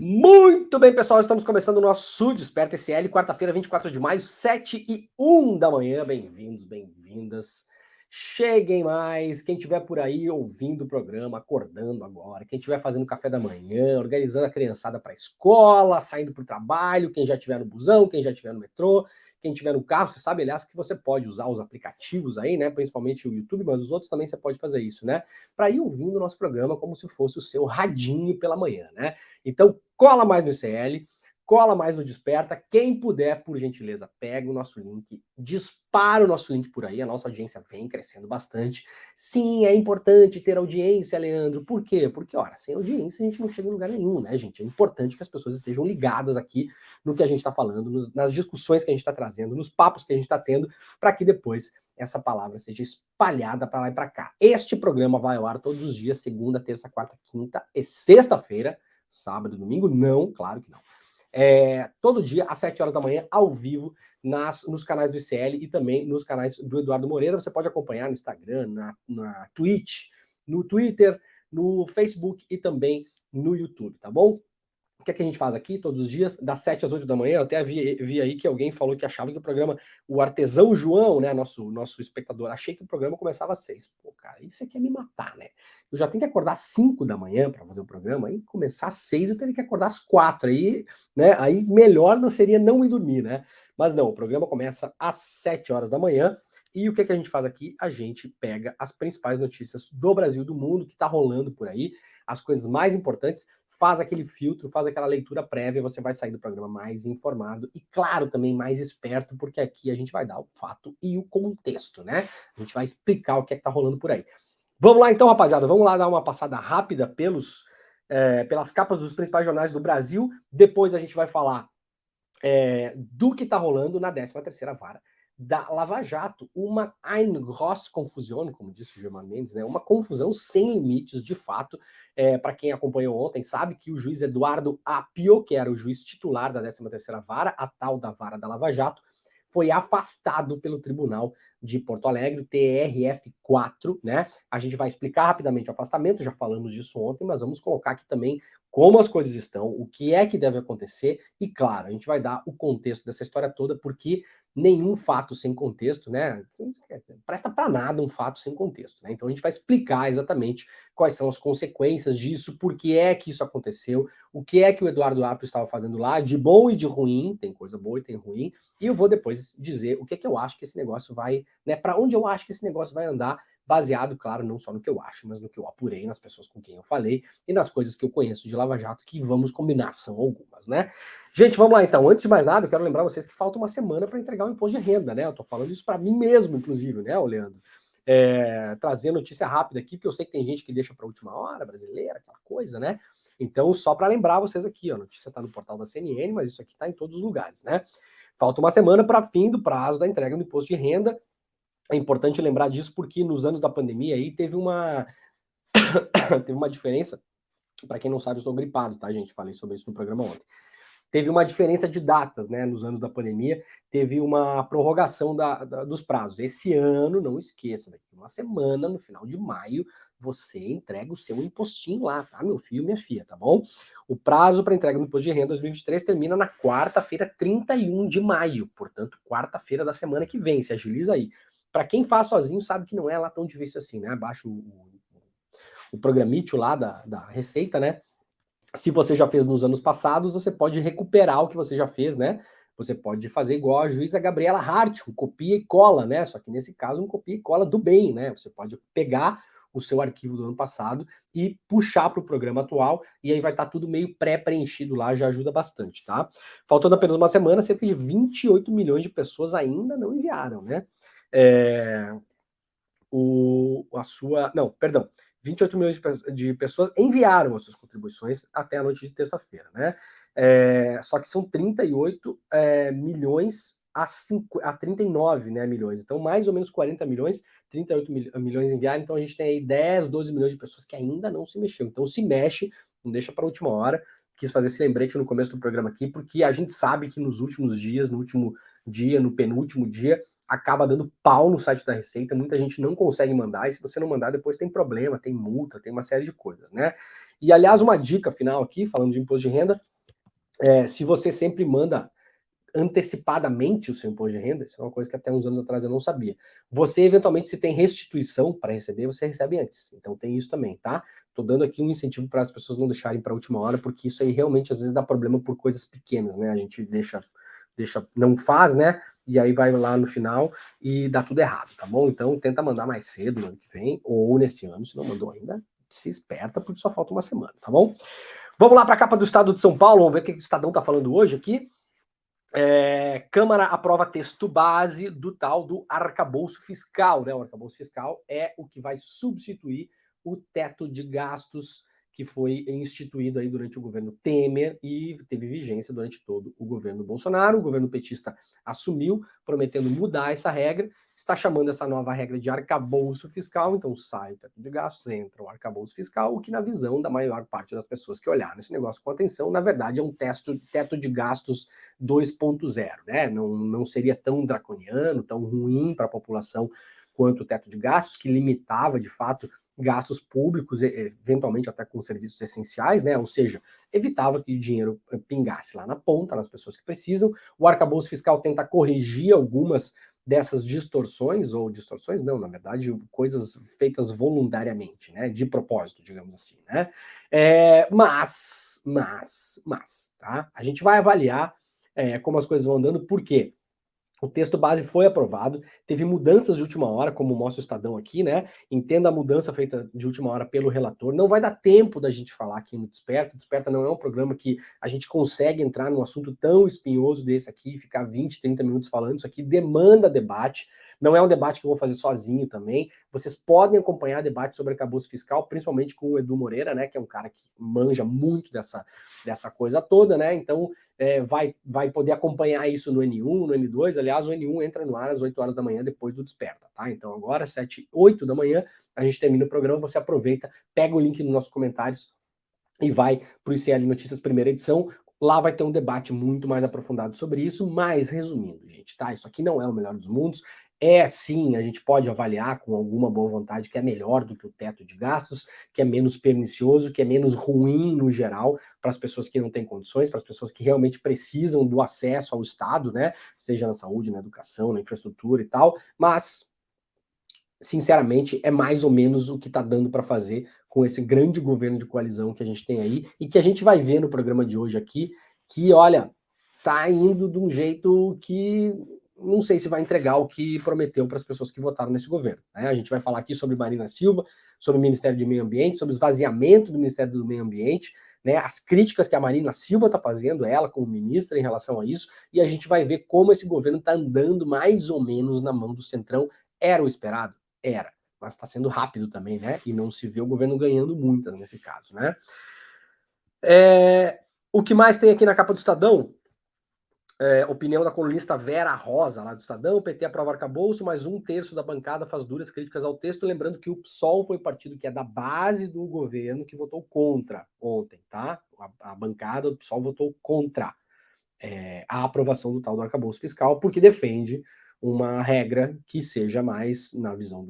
Muito bem, pessoal, estamos começando o nosso Desperta SL, quarta-feira, 24 de maio, 7h01 da manhã. Bem-vindos, bem-vindas. Cheguem mais. Quem estiver por aí ouvindo o programa, acordando agora, quem estiver fazendo café da manhã, organizando a criançada para a escola, saindo para o trabalho, quem já estiver no busão, quem já estiver no metrô, quem estiver no carro, você sabe, aliás, que você pode usar os aplicativos aí, né? Principalmente o YouTube, mas os outros também você pode fazer isso, né? Para ir ouvindo o nosso programa como se fosse o seu radinho pela manhã, né? Então, cola mais no ICL, cola mais no Desperta. Quem puder, por gentileza, pega o nosso link, dispara o nosso link por aí. A nossa audiência vem crescendo bastante. Sim, é importante ter audiência, Leandro. Por quê? Porque, ora, sem audiência a gente não chega em lugar nenhum, né, gente? É importante que as pessoas estejam ligadas aqui no que a gente está falando, nas discussões que a gente está trazendo, nos papos que a gente está tendo, para que depois essa palavra seja espalhada para lá e para cá. Este programa vai ao ar todos os dias, segunda, terça, quarta, quinta e sexta-feira. Sábado e domingo? Não, claro que não. Todo dia, às 7 horas da manhã, ao vivo, nos canais do ICL e também nos canais do Eduardo Moreira. Você pode acompanhar no Instagram, na Twitch, no Twitter, no Facebook e também no YouTube, tá bom? O que é que a gente faz aqui todos os dias, das 7 às 8 da manhã? Eu até vi aí que alguém falou que achava que o programa, o Artesão João, né, nosso espectador, achei que o programa começava às 6. Pô, cara, isso aqui é me matar, né? Eu já tenho que acordar às 5 da manhã para fazer o programa, aí começar às 6 eu teria que acordar às 4. Aí, né, aí melhor não seria não ir dormir, né? Mas não, o programa começa às 7 horas da manhã. E o que é que a gente faz aqui? A gente pega as principais notícias do Brasil e do mundo que tá rolando por aí, as coisas mais importantes, faz aquele filtro, faz aquela leitura prévia, você vai sair do programa mais informado e, claro, também mais esperto, porque aqui a gente vai dar o fato e o contexto, né? A gente vai explicar o que é que tá rolando por aí. Vamos lá então, rapaziada, vamos lá dar uma passada rápida pelas capas dos principais jornais do Brasil. Depois a gente vai falar do que tá rolando na 13ª vara da Lava Jato, uma Eine grosse Confusion, como disse o Gilmar Mendes, né? Uma confusão sem limites, de fato. Para quem acompanhou ontem, sabe que o juiz Eduardo Apio, que era o juiz titular da 13ª vara, a tal da vara da Lava Jato, foi afastado pelo Tribunal de Porto Alegre, TRF4, né? A gente vai explicar rapidamente o afastamento, já falamos disso ontem, mas vamos colocar aqui também como as coisas estão, o que é que deve acontecer e, claro, a gente vai dar o contexto dessa história toda, porque nenhum fato sem contexto, né? Presta para nada um fato sem contexto, né? Então a gente vai explicar exatamente quais são as consequências disso, por que é que isso aconteceu, o que é que o Eduardo Apio estava fazendo lá, de bom e de ruim, tem coisa boa e tem ruim, e eu vou depois dizer o que é que eu acho que esse negócio vai, né? Para onde eu acho que esse negócio vai andar, baseado, claro, não só no que eu acho, mas no que eu apurei, nas pessoas com quem eu falei e nas coisas que eu conheço de Lava Jato, que vamos combinar, são algumas, né? Gente, vamos lá então. Antes de mais nada, eu quero lembrar vocês que falta uma semana para entregar o imposto de renda, né? Eu tô falando isso para mim mesmo, inclusive, né, Leandro? Trazer notícia rápida aqui, porque eu sei que tem gente que deixa para última hora, brasileira, aquela coisa, né? Então, só para lembrar vocês aqui, ó, a notícia está no portal da CNN, mas isso aqui está em todos os lugares, né? Falta uma semana para fim do prazo da entrega do imposto de renda. É importante lembrar disso porque nos anos da pandemia aí teve uma diferença. Para quem não sabe, eu estou gripado, tá, gente? Falei sobre isso no programa ontem. Teve uma diferença de datas, né? Nos anos da pandemia, teve uma prorrogação dos prazos. Esse ano, não esqueça, daqui uma semana, no final de maio, você entrega o seu impostinho lá, tá, meu filho, minha filha, tá bom? O prazo para entrega do imposto de renda 2023 termina na quarta-feira, 31 de maio, portanto, quarta-feira da semana que vem, se agiliza aí. Para quem faz sozinho, sabe que não é lá tão difícil assim, né? Baixa o programítio lá da Receita, né? Se você já fez nos anos passados, você pode recuperar o que você já fez, né? Você pode fazer igual a juíza Gabriela Hart, um copia e cola, né? Só que nesse caso, um copia e cola do bem, né? Você pode pegar o seu arquivo do ano passado e puxar para o programa atual, e aí vai estar tudo meio pré-preenchido lá, já ajuda bastante, tá? Faltando apenas uma semana, cerca de 28 milhões de pessoas ainda não enviaram, né? É, não, perdão, 28 milhões de pessoas enviaram as suas contribuições até a noite de terça-feira, né? Só que são 38 milhões a 39, né, milhões. Então, mais ou menos 40 milhões, 38 milhões enviaram. Então, a gente tem aí 10, 12 milhões de pessoas que ainda não se mexeu. Então, se mexe, não deixa para a última hora. Quis fazer esse lembrete no começo do programa aqui, porque a gente sabe que nos últimos dias, no último dia, no penúltimo dia, acaba dando pau no site da Receita, muita gente não consegue mandar, e se você não mandar, depois tem problema, tem multa, tem uma série de coisas, né? E, aliás, uma dica final aqui, falando de imposto de renda, se você sempre manda antecipadamente o seu imposto de renda, isso é uma coisa que até uns anos atrás eu não sabia. Você, eventualmente, se tem restituição para receber, você recebe antes. Então tem isso também, tá? Tô dando aqui um incentivo para as pessoas não deixarem para a última hora, porque isso aí realmente às vezes dá problema por coisas pequenas, né? A gente deixa, não faz, né? E aí vai lá no final e dá tudo errado, tá bom? Então tenta mandar mais cedo no ano que vem, ou nesse ano, se não mandou ainda, se esperta, porque só falta uma semana, tá bom? Vamos lá para a capa do Estado de São Paulo, vamos ver o que o Estadão tá falando hoje aqui. Câmara aprova texto base do tal do arcabouço fiscal, né? O arcabouço fiscal é o que vai substituir o teto de gastos que foi instituído aí durante o governo Temer e teve vigência durante todo o governo Bolsonaro. O governo petista assumiu, prometendo mudar essa regra, está chamando essa nova regra de arcabouço fiscal, então sai o teto de gastos, entra o arcabouço fiscal, o que na visão da maior parte das pessoas que olharam esse negócio com atenção, na verdade é um teto de gastos 2.0, né? Não seria tão draconiano, tão ruim para a população quanto o teto de gastos, que limitava, de fato, gastos públicos, eventualmente até com serviços essenciais, né? Ou seja, evitava que o dinheiro pingasse lá na ponta, nas pessoas que precisam. O arcabouço fiscal tenta corrigir algumas dessas distorções, ou distorções não, na verdade, coisas feitas voluntariamente, né? De propósito, digamos assim, né? Mas, tá? A gente vai avaliar como as coisas vão andando, por quê? O texto base foi aprovado, teve mudanças de última hora, como mostra o Estadão aqui, né? Entenda a mudança feita de última hora pelo relator. Não vai dar tempo da gente falar aqui no Desperta. O Desperta não é um programa que a gente consegue entrar num assunto tão espinhoso desse aqui, ficar 20, 30 minutos falando. Isso aqui demanda debate. Não é um debate que eu vou fazer sozinho também. Vocês podem acompanhar debate sobre arcabouço fiscal, principalmente com o Edu Moreira, né? Que é um cara que manja muito dessa coisa toda, né? Então, vai poder acompanhar isso no N1, no N2. Aliás, o N1 entra no ar às 8 horas da manhã depois do Desperta, tá? Então agora, 7, 8 da manhã, a gente termina o programa, você aproveita, pega o link nos nossos comentários e vai para o ICL Notícias primeira edição. Lá vai ter um debate muito mais aprofundado sobre isso, mas resumindo, gente, tá? Isso aqui não é o melhor dos mundos. Sim, a gente pode avaliar com alguma boa vontade que é melhor do que o teto de gastos, que é menos pernicioso, que é menos ruim no geral para as pessoas que não têm condições, para as pessoas que realmente precisam do acesso ao Estado, né? Seja na saúde, na educação, na infraestrutura e tal, mas sinceramente, é mais ou menos o que está dando para fazer com esse grande governo de coalizão que a gente tem aí e que a gente vai ver no programa de hoje aqui, que, olha, tá indo de um jeito que não sei se vai entregar o que prometeu para as pessoas que votaram nesse governo, né? A gente vai falar aqui sobre Marina Silva, sobre o Ministério do Meio Ambiente, sobre o esvaziamento do Ministério do Meio Ambiente, né? As críticas que a Marina Silva está fazendo, ela como ministra, em relação a isso, e a gente vai ver como esse governo está andando mais ou menos na mão do Centrão. Era o esperado? Era, mas está sendo rápido também, né? E não se vê o governo ganhando muitas nesse caso, né? O que mais tem aqui na capa do Estadão? Opinião da colunista Vera Rosa, lá do Estadão. O PT aprova arcabouço, mas 1/3 da bancada faz duras críticas ao texto. Lembrando que o PSOL foi o partido que é da base do governo que votou contra ontem, tá? A bancada do PSOL votou contra a aprovação do tal do arcabouço fiscal, porque defende uma regra que seja mais, na visão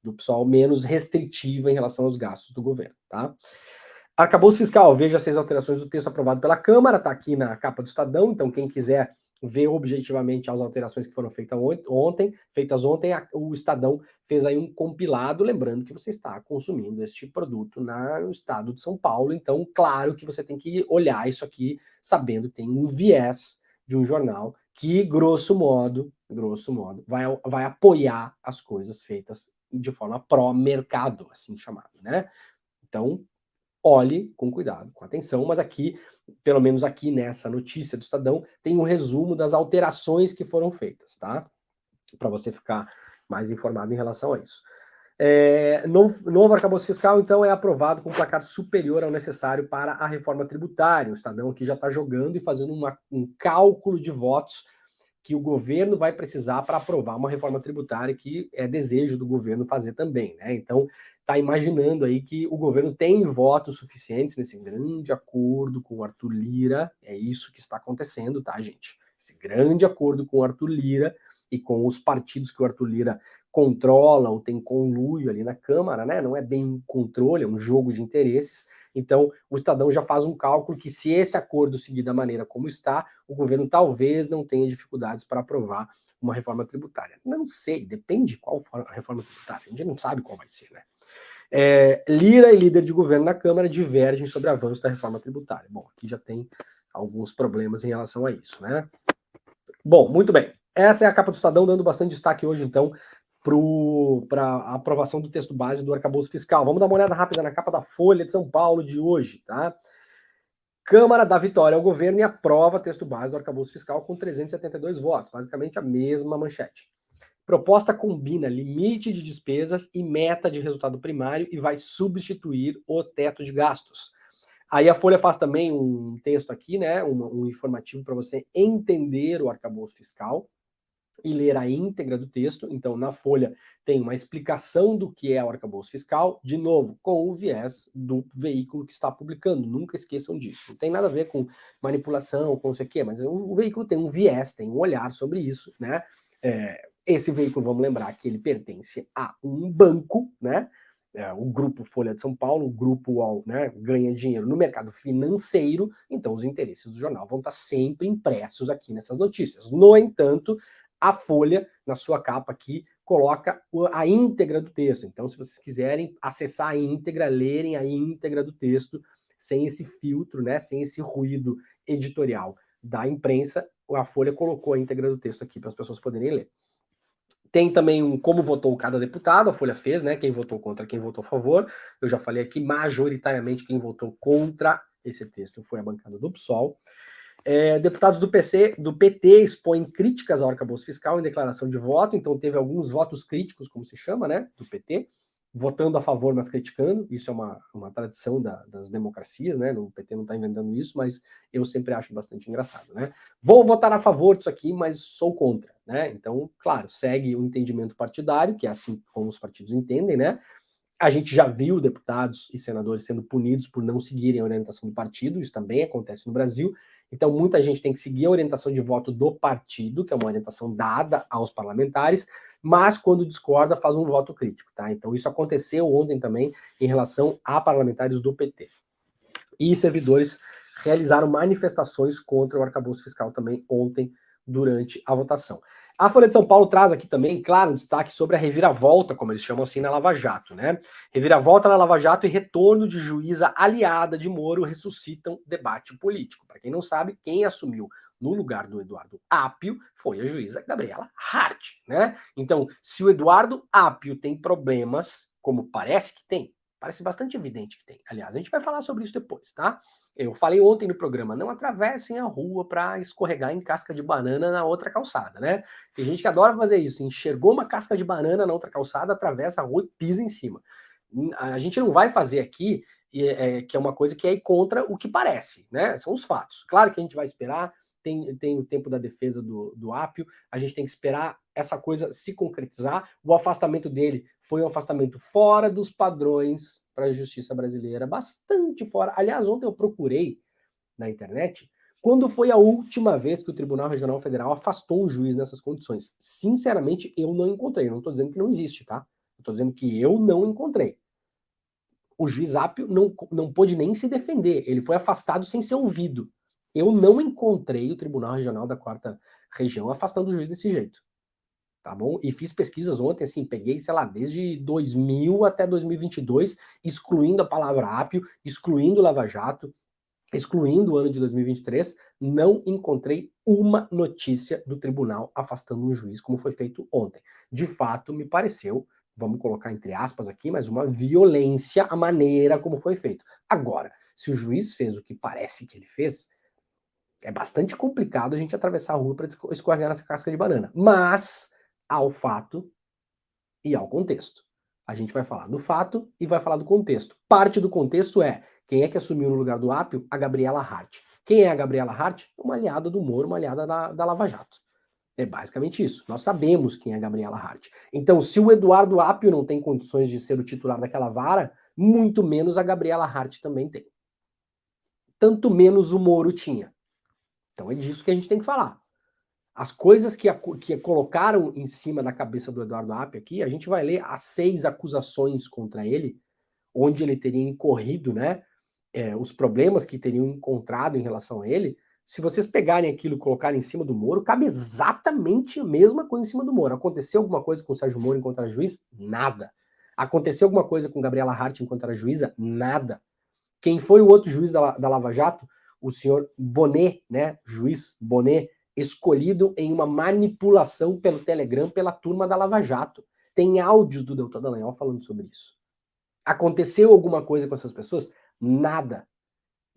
do PSOL, menos restritiva em relação aos gastos do governo, tá? Arcabouço fiscal, veja as 6 alterações do texto aprovado pela Câmara, tá aqui na capa do Estadão, então quem quiser ver objetivamente as alterações que foram feitas ontem, o Estadão fez aí um compilado, lembrando que você está consumindo este produto no estado de São Paulo, então claro que você tem que olhar isso aqui sabendo que tem um viés de um jornal que, grosso modo, vai apoiar as coisas feitas de forma pró-mercado, assim chamado, né? Então, olhe com cuidado, com atenção, mas aqui, pelo menos aqui nessa notícia do Estadão, tem um resumo das alterações que foram feitas, tá? Para você ficar mais informado em relação a isso. Novo arcabouço fiscal, então, é aprovado com placar superior ao necessário para a reforma tributária. O Estadão aqui já está jogando e fazendo um cálculo de votos que o governo vai precisar para aprovar uma reforma tributária que é desejo do governo fazer também, né? Então, está imaginando aí que o governo tem votos suficientes nesse grande acordo com o Arthur Lira, é isso que está acontecendo, tá, gente? Esse grande acordo com o Arthur Lira e com os partidos que o Arthur Lira controla ou tem conluio ali na Câmara, né? Não é bem um controle, é um jogo de interesses. Então, o Estadão já faz um cálculo que, se esse acordo seguir da maneira como está, o governo talvez não tenha dificuldades para aprovar uma reforma tributária. Não sei, depende qual for a reforma tributária. A gente não sabe qual vai ser, né? Lira e líder de governo na Câmara divergem sobre o avanço da reforma tributária. Bom, aqui já tem alguns problemas em relação a isso, né? Bom, muito bem. Essa é a capa do Estadão, dando bastante destaque hoje, então, para a aprovação do texto base do arcabouço fiscal. Vamos dar uma olhada rápida na capa da Folha de São Paulo de hoje, tá? Câmara dá vitória ao governo e aprova texto base do arcabouço fiscal com 372 votos, basicamente a mesma manchete. Proposta combina limite de despesas e meta de resultado primário e vai substituir o teto de gastos. Aí a Folha faz também um texto aqui, né, um informativo para você entender o arcabouço fiscal e ler a íntegra do texto. Então, na Folha tem uma explicação do que é o arcabouço fiscal, de novo, com o viés do veículo que está publicando. Nunca esqueçam disso. Não tem nada a ver com manipulação, com não sei o quê, mas o veículo tem um viés, tem um olhar sobre isso, né? Esse veículo, vamos lembrar que ele pertence a um banco, né? O grupo Folha de São Paulo, o grupo UOL, né, ganha dinheiro no mercado financeiro, então os interesses do jornal vão estar sempre impressos aqui nessas notícias. No entanto, a Folha, na sua capa aqui, coloca a íntegra do texto. Então, se vocês quiserem acessar a íntegra, lerem a íntegra do texto, sem esse filtro, né, sem esse ruído editorial da imprensa, a Folha colocou a íntegra do texto aqui para as pessoas poderem ler. Tem também como votou cada deputado, a Folha fez, né? Quem votou contra, quem votou a favor. Eu já falei aqui, majoritariamente quem votou contra esse texto foi a bancada do PSOL. Deputados do PT expõem críticas ao arcabouço fiscal em declaração de voto, então teve alguns votos críticos, como se chama, né? Do PT, votando a favor, mas criticando. Isso é uma tradição das democracias, né? O PT não está inventando isso, mas eu sempre acho bastante engraçado, né? Vou votar a favor disso aqui, mas sou contra, né? Então, claro, segue o entendimento partidário, que é assim como os partidos entendem, né? A gente já viu deputados e senadores sendo punidos por não seguirem a orientação do partido, isso também acontece no Brasil. Então, muita gente tem que seguir a orientação de voto do partido, que é uma orientação dada aos parlamentares, mas quando discorda, faz um voto crítico, tá? Então, isso aconteceu ontem também em relação a parlamentares do PT. E servidores realizaram manifestações contra o arcabouço fiscal também ontem, durante a votação. A Folha de São Paulo traz aqui também, claro, um destaque sobre a reviravolta, como eles chamam assim, na Lava Jato, né? Reviravolta na Lava Jato e retorno de juíza aliada de Moro ressuscitam debate político. Para quem não sabe, quem assumiu no lugar do Eduardo Apio foi a juíza Gabriela Hart, né? Então, se o Eduardo Apio tem problemas, como parece que tem, parece bastante evidente que tem. Aliás, a gente vai falar sobre isso depois, tá? Eu falei ontem no programa, não atravessem a rua para escorregar em casca de banana na outra calçada, né? Tem gente que adora fazer isso, enxergou uma casca de banana na outra calçada, atravessa a rua e pisa em cima. A gente não vai fazer aqui, que é uma coisa que é contra o que parece, né? São os fatos. Claro que a gente vai esperar, tem o tempo da defesa do Apio, a gente tem que esperar essa coisa se concretizar. O afastamento dele foi um afastamento fora dos padrões para a justiça brasileira, bastante fora. Aliás, ontem eu procurei na internet quando foi a última vez que o Tribunal Regional Federal afastou um juiz nessas condições. Sinceramente, eu não encontrei. Eu não estou dizendo que não existe, tá? Estou dizendo que eu não encontrei. O juiz Apio não pôde nem se defender. Ele foi afastado sem ser ouvido. Eu não encontrei o Tribunal Regional da Quarta Região afastando o juiz desse jeito. Tá bom? E fiz pesquisas ontem, assim, peguei, sei lá, desde 2000 até 2022, excluindo a palavra Apio, excluindo o Lava Jato, excluindo o ano de 2023, não encontrei uma notícia do tribunal afastando um juiz, como foi feito ontem. De fato, me pareceu, vamos colocar entre aspas aqui, mas uma violência a maneira como foi feito. Agora, se o juiz fez o que parece que ele fez, é bastante complicado a gente atravessar a rua para escorregar nessa casca de banana. Mas, ao fato e ao contexto. A gente vai falar do fato e vai falar do contexto. Parte do contexto é quem é que assumiu no lugar do Apio? A Gabriela Hart. Quem é a Gabriela Hart? Uma aliada do Moro, uma aliada da Lava Jato. É basicamente isso. Nós sabemos quem é a Gabriela Hart. Então, se o Eduardo Apio não tem condições de ser o titular daquela vara, muito menos a Gabriela Hart também tem. Tanto menos o Moro tinha. Então é disso que a gente tem que falar. As coisas que colocaram em cima da cabeça do Eduardo Apio aqui, a gente vai ler as 6 acusações contra ele, onde ele teria incorrido, né, os problemas que teriam encontrado em relação a ele. Se vocês pegarem aquilo e colocarem em cima do Moro, cabe exatamente a mesma coisa em cima do Moro. Aconteceu alguma coisa com o Sérgio Moro enquanto era juiz? Nada. Aconteceu alguma coisa com Gabriela Hart enquanto era juíza? Nada. Quem foi o outro juiz da Lava Jato? O senhor Bonet, né? Juiz Bonet, escolhido em uma manipulação pelo Telegram pela turma da Lava Jato. Tem áudios do Deltan Dallagnol falando sobre isso. Aconteceu alguma coisa com essas pessoas? Nada.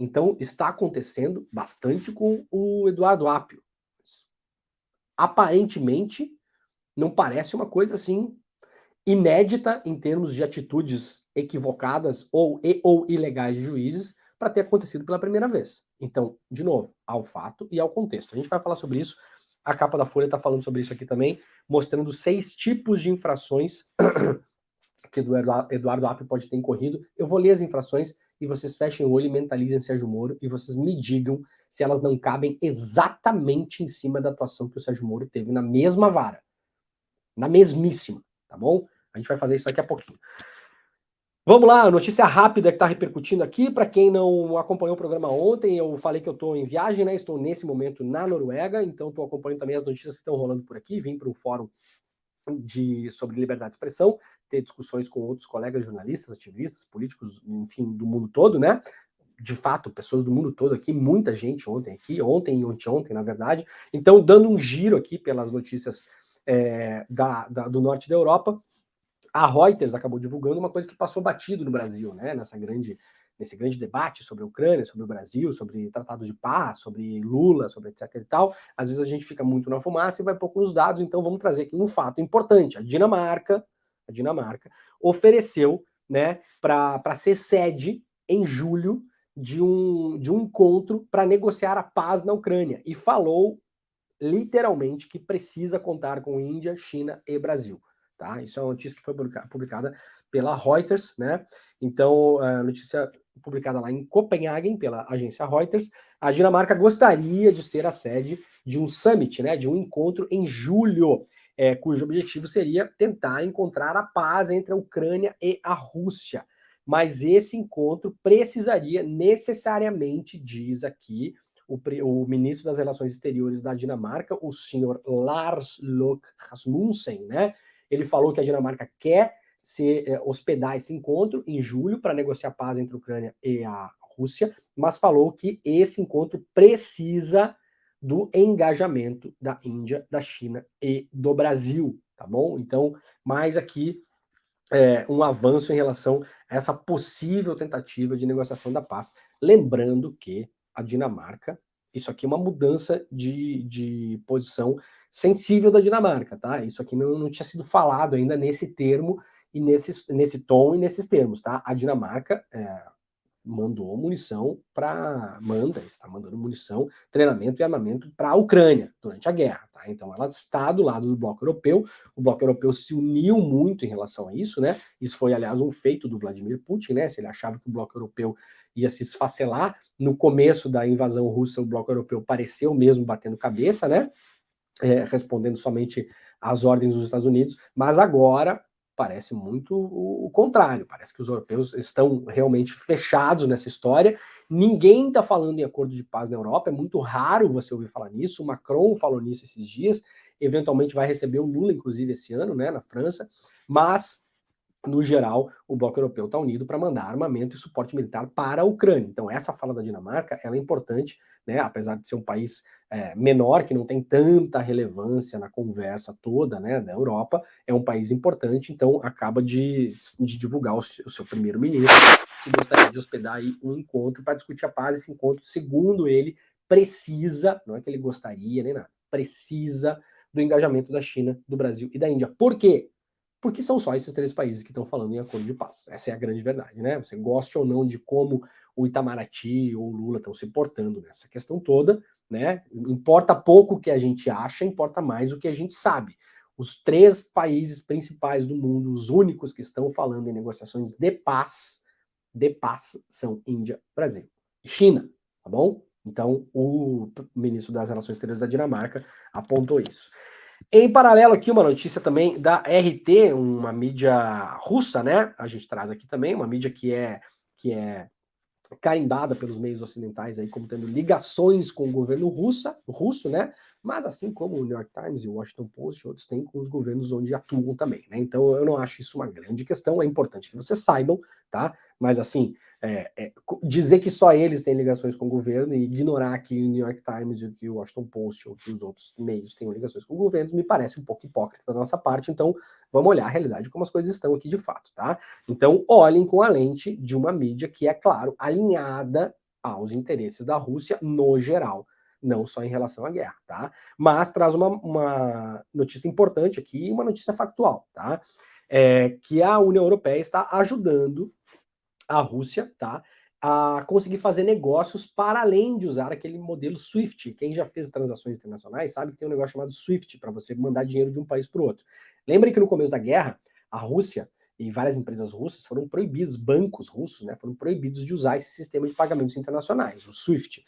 Então, está acontecendo bastante com o Eduardo Apio. Aparentemente, não parece uma coisa assim inédita em termos de atitudes equivocadas ou ilegais de juízes para ter acontecido pela primeira vez. Então, de novo, ao fato e ao contexto. A gente vai falar sobre isso. A capa da Folha está falando sobre isso aqui também, mostrando 6 tipos de infrações que o Eduardo Apio pode ter incorrido. Eu vou ler as infrações e vocês fechem o olho e mentalizem Sérgio Moro e vocês me digam se elas não cabem exatamente em cima da atuação que o Sérgio Moro teve na mesma vara. Na mesmíssima, tá bom? A gente vai fazer isso daqui a pouquinho. Vamos lá, notícia rápida que está repercutindo aqui. Para quem não acompanhou o programa ontem, eu falei que eu estou em viagem, né? Estou nesse momento na Noruega, então estou acompanhando também as notícias que estão rolando por aqui. Vim para um fórum sobre liberdade de expressão, ter discussões com outros colegas jornalistas, ativistas, políticos, enfim, do mundo todo, né? De fato, pessoas do mundo todo aqui, muita gente ontem aqui, ontem e ontem, na verdade. Então, dando um giro aqui pelas notícias do norte da Europa, a Reuters acabou divulgando uma coisa que passou batido no Brasil, né? Nesse grande debate sobre a Ucrânia, sobre o Brasil, sobre tratados de paz, sobre Lula, sobre etc e tal. Às vezes a gente fica muito na fumaça e vai pouco nos dados, então vamos trazer aqui um fato importante. A Dinamarca ofereceu, né, para ser sede em julho de um encontro para negociar a paz na Ucrânia e falou literalmente que precisa contar com Índia, China e Brasil. Tá? Isso é uma notícia que foi publicada pela Reuters, né? Então, a notícia publicada lá em Copenhague, pela agência Reuters, a Dinamarca gostaria de ser a sede de um summit, né? De um encontro em julho, cujo objetivo seria tentar encontrar a paz entre a Ucrânia e a Rússia. Mas esse encontro precisaria necessariamente, diz aqui, o ministro das Relações Exteriores da Dinamarca, o senhor Lars Løkke Rasmussen, né? Ele falou que a Dinamarca quer hospedar esse encontro em julho para negociar a paz entre a Ucrânia e a Rússia, mas falou que esse encontro precisa do engajamento da Índia, da China e do Brasil, tá bom? Então, mais aqui um avanço em relação a essa possível tentativa de negociação da paz. Lembrando que a Dinamarca, isso aqui é uma mudança de posição sensível da Dinamarca, tá? Isso aqui não tinha sido falado ainda nesse termo e nesse tom e nesses termos, tá? A Dinamarca mandou munição está mandando munição, treinamento e armamento para a Ucrânia durante a guerra, tá? Então ela está do lado do bloco europeu. O bloco europeu se uniu muito em relação a isso, né? Isso foi, aliás, um feito do Vladimir Putin, né? Se ele achava que o bloco europeu ia se esfacelar, no começo da invasão russa, o bloco europeu pareceu mesmo batendo cabeça, né? Respondendo somente às ordens dos Estados Unidos, mas agora parece muito o contrário. Parece que os europeus estão realmente fechados nessa história. Ninguém está falando em acordo de paz na Europa. É muito raro você ouvir falar nisso. O Macron falou nisso esses dias. Eventualmente vai receber o Lula, inclusive, esse ano, né, na França. Mas, no geral, o bloco europeu está unido para mandar armamento e suporte militar para a Ucrânia. Então, essa fala da Dinamarca ela é importante, né? Apesar de ser um país menor, que não tem tanta relevância na conversa toda, né, da Europa, é um país importante, então acaba de divulgar o seu primeiro-ministro, que gostaria de hospedar aí um encontro para discutir a paz. Esse encontro, segundo ele, precisa, não é que ele gostaria nem nada, precisa do engajamento da China, do Brasil e da Índia. Por quê? Porque são só esses 3 países que estão falando em acordo de paz. Essa é a grande verdade, né? Você goste ou não de como o Itamaraty ou o Lula estão se portando nessa questão toda, né? Importa pouco o que a gente acha, importa mais o que a gente sabe. Os 3 países principais do mundo, os únicos que estão falando em negociações de paz, são Índia, Brasil e China, tá bom? Então, o ministro das Relações Exteriores da Dinamarca apontou isso. Em paralelo aqui, uma notícia também da RT, uma mídia russa, né? A gente traz aqui também, uma mídia que é carimbada pelos meios ocidentais aí como tendo ligações com o governo russo, né? Mas assim como o New York Times e o Washington Post, outros têm com os governos onde atuam também, né? Então eu não acho isso uma grande questão, é importante que vocês saibam, tá? Mas assim, dizer que só eles têm ligações com o governo e ignorar que o New York Times e que o Washington Post ou que os outros meios tenham ligações com governos me parece um pouco hipócrita da nossa parte, então vamos olhar a realidade como as coisas estão aqui de fato, tá? Então olhem com a lente de uma mídia que é, claro, alinhada aos interesses da Rússia no geral, não só em relação à guerra, tá? Mas traz uma notícia importante aqui, uma notícia factual, tá? Que a União Europeia está ajudando a Rússia, tá? A conseguir fazer negócios para além de usar aquele modelo SWIFT. Quem já fez transações internacionais sabe que tem um negócio chamado SWIFT para você mandar dinheiro de um país para o outro. Lembrem que no começo da guerra, a Rússia e várias empresas russas foram proibidos, bancos russos, né, foram proibidos de usar esse sistema de pagamentos internacionais, o SWIFT.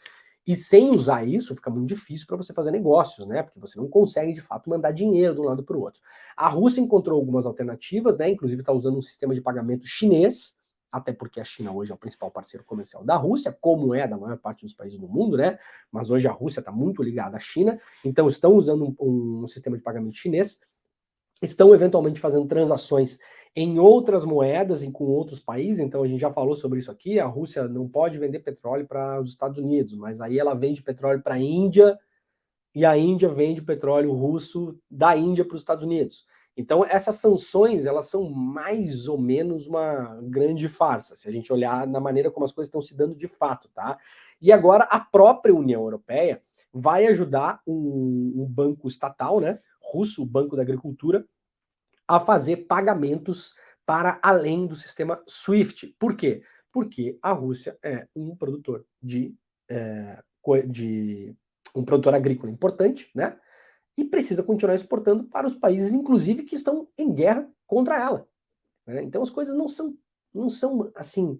E sem usar isso, fica muito difícil para você fazer negócios, né? Porque você não consegue, de fato, mandar dinheiro de um lado para o outro. A Rússia encontrou algumas alternativas, né? Inclusive está usando um sistema de pagamento chinês, até porque a China hoje é o principal parceiro comercial da Rússia, como é da maior parte dos países do mundo, né? Mas hoje a Rússia está muito ligada à China, então estão usando um sistema de pagamento chinês, estão eventualmente fazendo transações em outras moedas e com outros países, então a gente já falou sobre isso aqui, a Rússia não pode vender petróleo para os Estados Unidos, mas aí ela vende petróleo para a Índia, e a Índia vende petróleo russo da Índia para os Estados Unidos. Então essas sanções, elas são mais ou menos uma grande farsa, se a gente olhar na maneira como as coisas estão se dando de fato, tá? E agora a própria União Europeia vai ajudar um banco estatal, né, russo, o Banco da Agricultura, a fazer pagamentos para além do sistema SWIFT. Por quê? Porque a Rússia é um produtor de um produtor agrícola importante, né? E precisa continuar exportando para os países, inclusive, que estão em guerra contra ela. Né? Então as coisas não são assim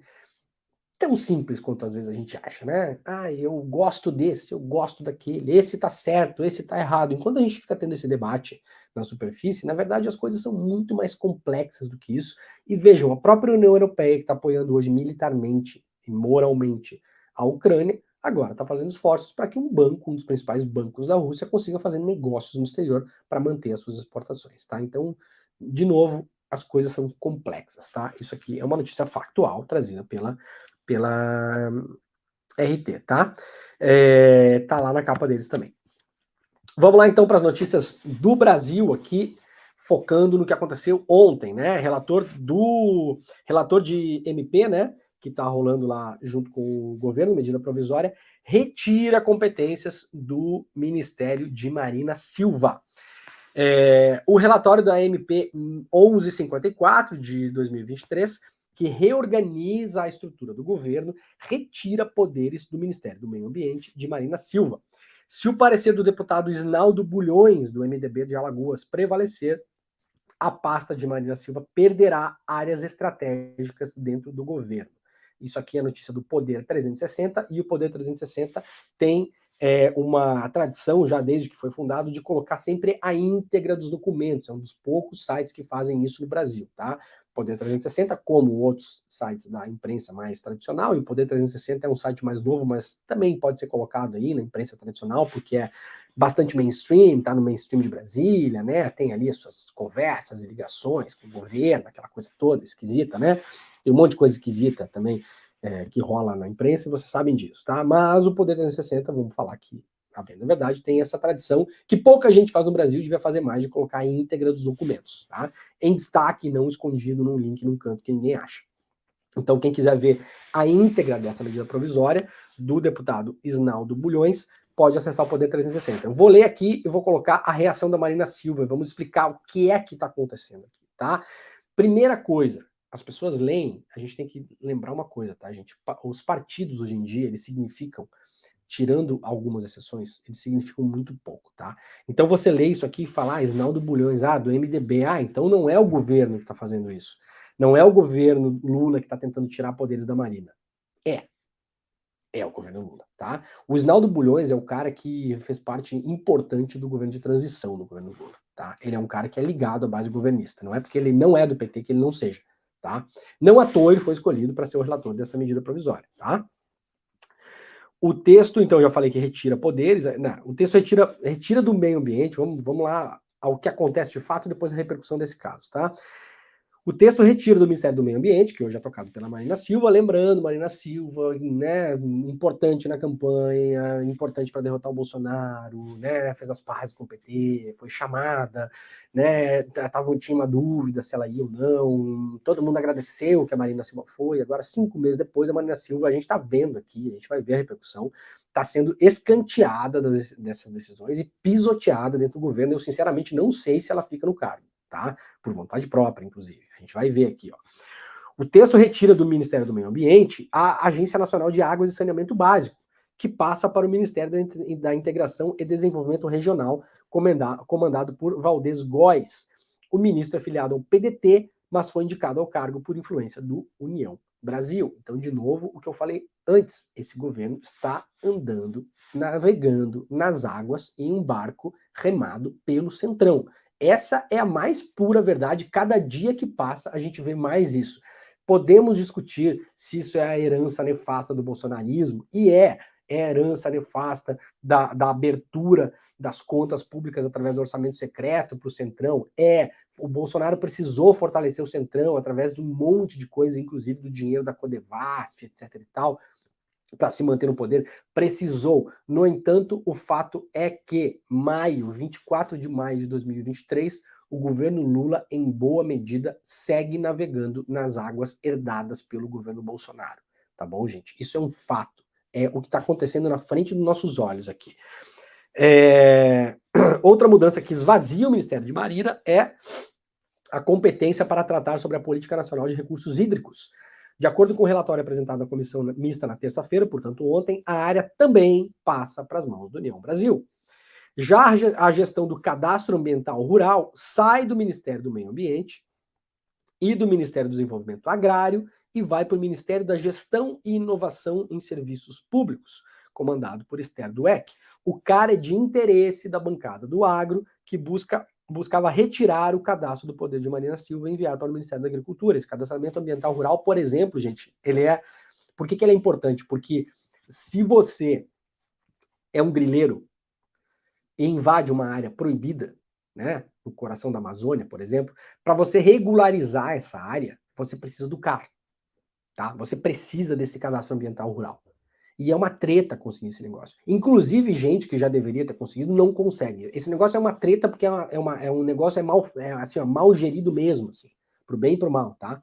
tão simples quanto às vezes a gente acha, né? Ah, eu gosto desse, eu gosto daquele, esse tá certo, esse tá errado. Enquanto a gente fica tendo esse debate na superfície, na verdade as coisas são muito mais complexas do que isso. E vejam, a própria União Europeia, que está apoiando hoje militarmente e moralmente a Ucrânia, agora está fazendo esforços para que um banco, um dos principais bancos da Rússia, consiga fazer negócios no exterior para manter as suas exportações, tá? Então, de novo, as coisas são complexas, tá? Isso aqui é uma notícia factual trazida pela RT, tá? Tá lá na capa deles também. Vamos lá então para as notícias do Brasil aqui, focando no que aconteceu ontem, né? Relator de MP, né? Que está rolando lá junto com o governo, medida provisória, retira competências do Ministério de Marina Silva. O relatório da MP 1154 de 2023, que reorganiza a estrutura do governo, retira poderes do Ministério do Meio Ambiente de Marina Silva. Se o parecer do deputado Isnaldo Bulhões, do MDB de Alagoas, prevalecer, a pasta de Marina Silva perderá áreas estratégicas dentro do governo. Isso aqui é a notícia do Poder 360, e o Poder 360 tem uma tradição, já desde que foi fundado, de colocar sempre a íntegra dos documentos. É um dos poucos sites que fazem isso no Brasil, tá? Poder 360, como outros sites da imprensa mais tradicional, e o Poder 360 é um site mais novo, mas também pode ser colocado aí na imprensa tradicional, porque é bastante mainstream, tá no mainstream de Brasília, né? Tem ali as suas conversas e ligações com o governo, aquela coisa toda esquisita, né? Tem um monte de coisa esquisita também que rola na imprensa, e vocês sabem disso, tá? Mas o Poder 360, vamos falar aqui, na verdade, tem essa tradição que pouca gente faz no Brasil, devia fazer mais, de colocar a íntegra dos documentos, tá? Em destaque, não escondido num link, num canto que ninguém acha. Então, quem quiser ver a íntegra dessa medida provisória do deputado Isnaldo Bulhões, pode acessar o Poder 360. Eu vou ler aqui e vou colocar a reação da Marina Silva, vamos explicar o que é que está acontecendo aqui, tá? Primeira coisa, as pessoas leem, a gente tem que lembrar uma coisa, tá, gente? Os partidos hoje em dia, eles significam, tirando algumas exceções, eles significam muito pouco, tá? Então você lê isso aqui e fala, Isnaldo Bulhões, do MDB, então não é o governo que está fazendo isso. Não é o governo Lula que está tentando tirar poderes da Marina. É o governo Lula, tá? O Isnaldo Bulhões é o cara que fez parte importante do governo de transição no governo Lula, tá? Ele é um cara que é ligado à base governista, não é porque ele não é do PT que ele não seja, tá? Não à toa ele foi escolhido para ser o relator dessa medida provisória, tá? O texto, então, eu já falei que retira poderes, não, o texto retira do meio ambiente, vamos lá ao que acontece de fato depois da repercussão desse caso, tá? O texto retira do Ministério do Meio Ambiente, que hoje é tocado pela Marina Silva, lembrando, Marina Silva, né, importante na campanha, importante para derrotar o Bolsonaro, né, fez as pazes com o PT, foi chamada, né, tinha uma dúvida se ela ia ou não, todo mundo agradeceu que a Marina Silva foi, agora 5 meses depois a Marina Silva, a gente está vendo aqui, a gente vai ver a repercussão, está sendo escanteada dessas decisões e pisoteada dentro do governo, eu sinceramente não sei se ela fica no cargo, tá? Por vontade própria, inclusive. A gente vai ver aqui, ó. O texto retira do Ministério do Meio Ambiente a Agência Nacional de Águas e Saneamento Básico, que passa para o Ministério da Integração e Desenvolvimento Regional, comandado por Valdez Góes. O ministro é filiado ao PDT, mas foi indicado ao cargo por influência do União Brasil. Então, de novo, o que eu falei antes, esse governo está navegando nas águas em um barco remado pelo Centrão. Essa é a mais pura verdade. Cada dia que passa, a gente vê mais isso. Podemos discutir se isso é a herança nefasta do bolsonarismo, e é a herança nefasta da abertura das contas públicas através do orçamento secreto para o Centrão. O Bolsonaro precisou fortalecer o Centrão através de um monte de coisa, inclusive do dinheiro da Codevasf, etc e tal, para se manter no poder, precisou. No entanto, o fato é que 24 de maio de 2023, o governo Lula, em boa medida, segue navegando nas águas herdadas pelo governo Bolsonaro. Tá bom, gente? Isso é um fato. É o que está acontecendo na frente dos nossos olhos aqui. Outra mudança que esvazia o Ministério de Marina é a competência para tratar sobre a Política Nacional de Recursos Hídricos. De acordo com o relatório apresentado na comissão mista na terça-feira, portanto ontem, a área também passa para as mãos do União Brasil. Já a gestão do Cadastro Ambiental Rural sai do Ministério do Meio Ambiente e do Ministério do Desenvolvimento Agrário e vai para o Ministério da Gestão e Inovação em Serviços Públicos, comandado por Esther Dweck. O cara é de interesse da bancada do agro, que buscava retirar o cadastro do poder de Marina Silva e enviar para o Ministério da Agricultura. Esse cadastramento ambiental rural, por exemplo, gente, ele é... Por que ele é importante? Porque se você é um grileiro e invade uma área proibida, né, no coração da Amazônia, por exemplo, para você regularizar essa área, você precisa do CAR, tá? Você precisa desse cadastro ambiental rural. E é uma treta conseguir esse negócio. Inclusive, gente que já deveria ter conseguido não consegue. Esse negócio é uma treta porque é um negócio assim, mal gerido mesmo, assim, pro bem e pro mal, tá?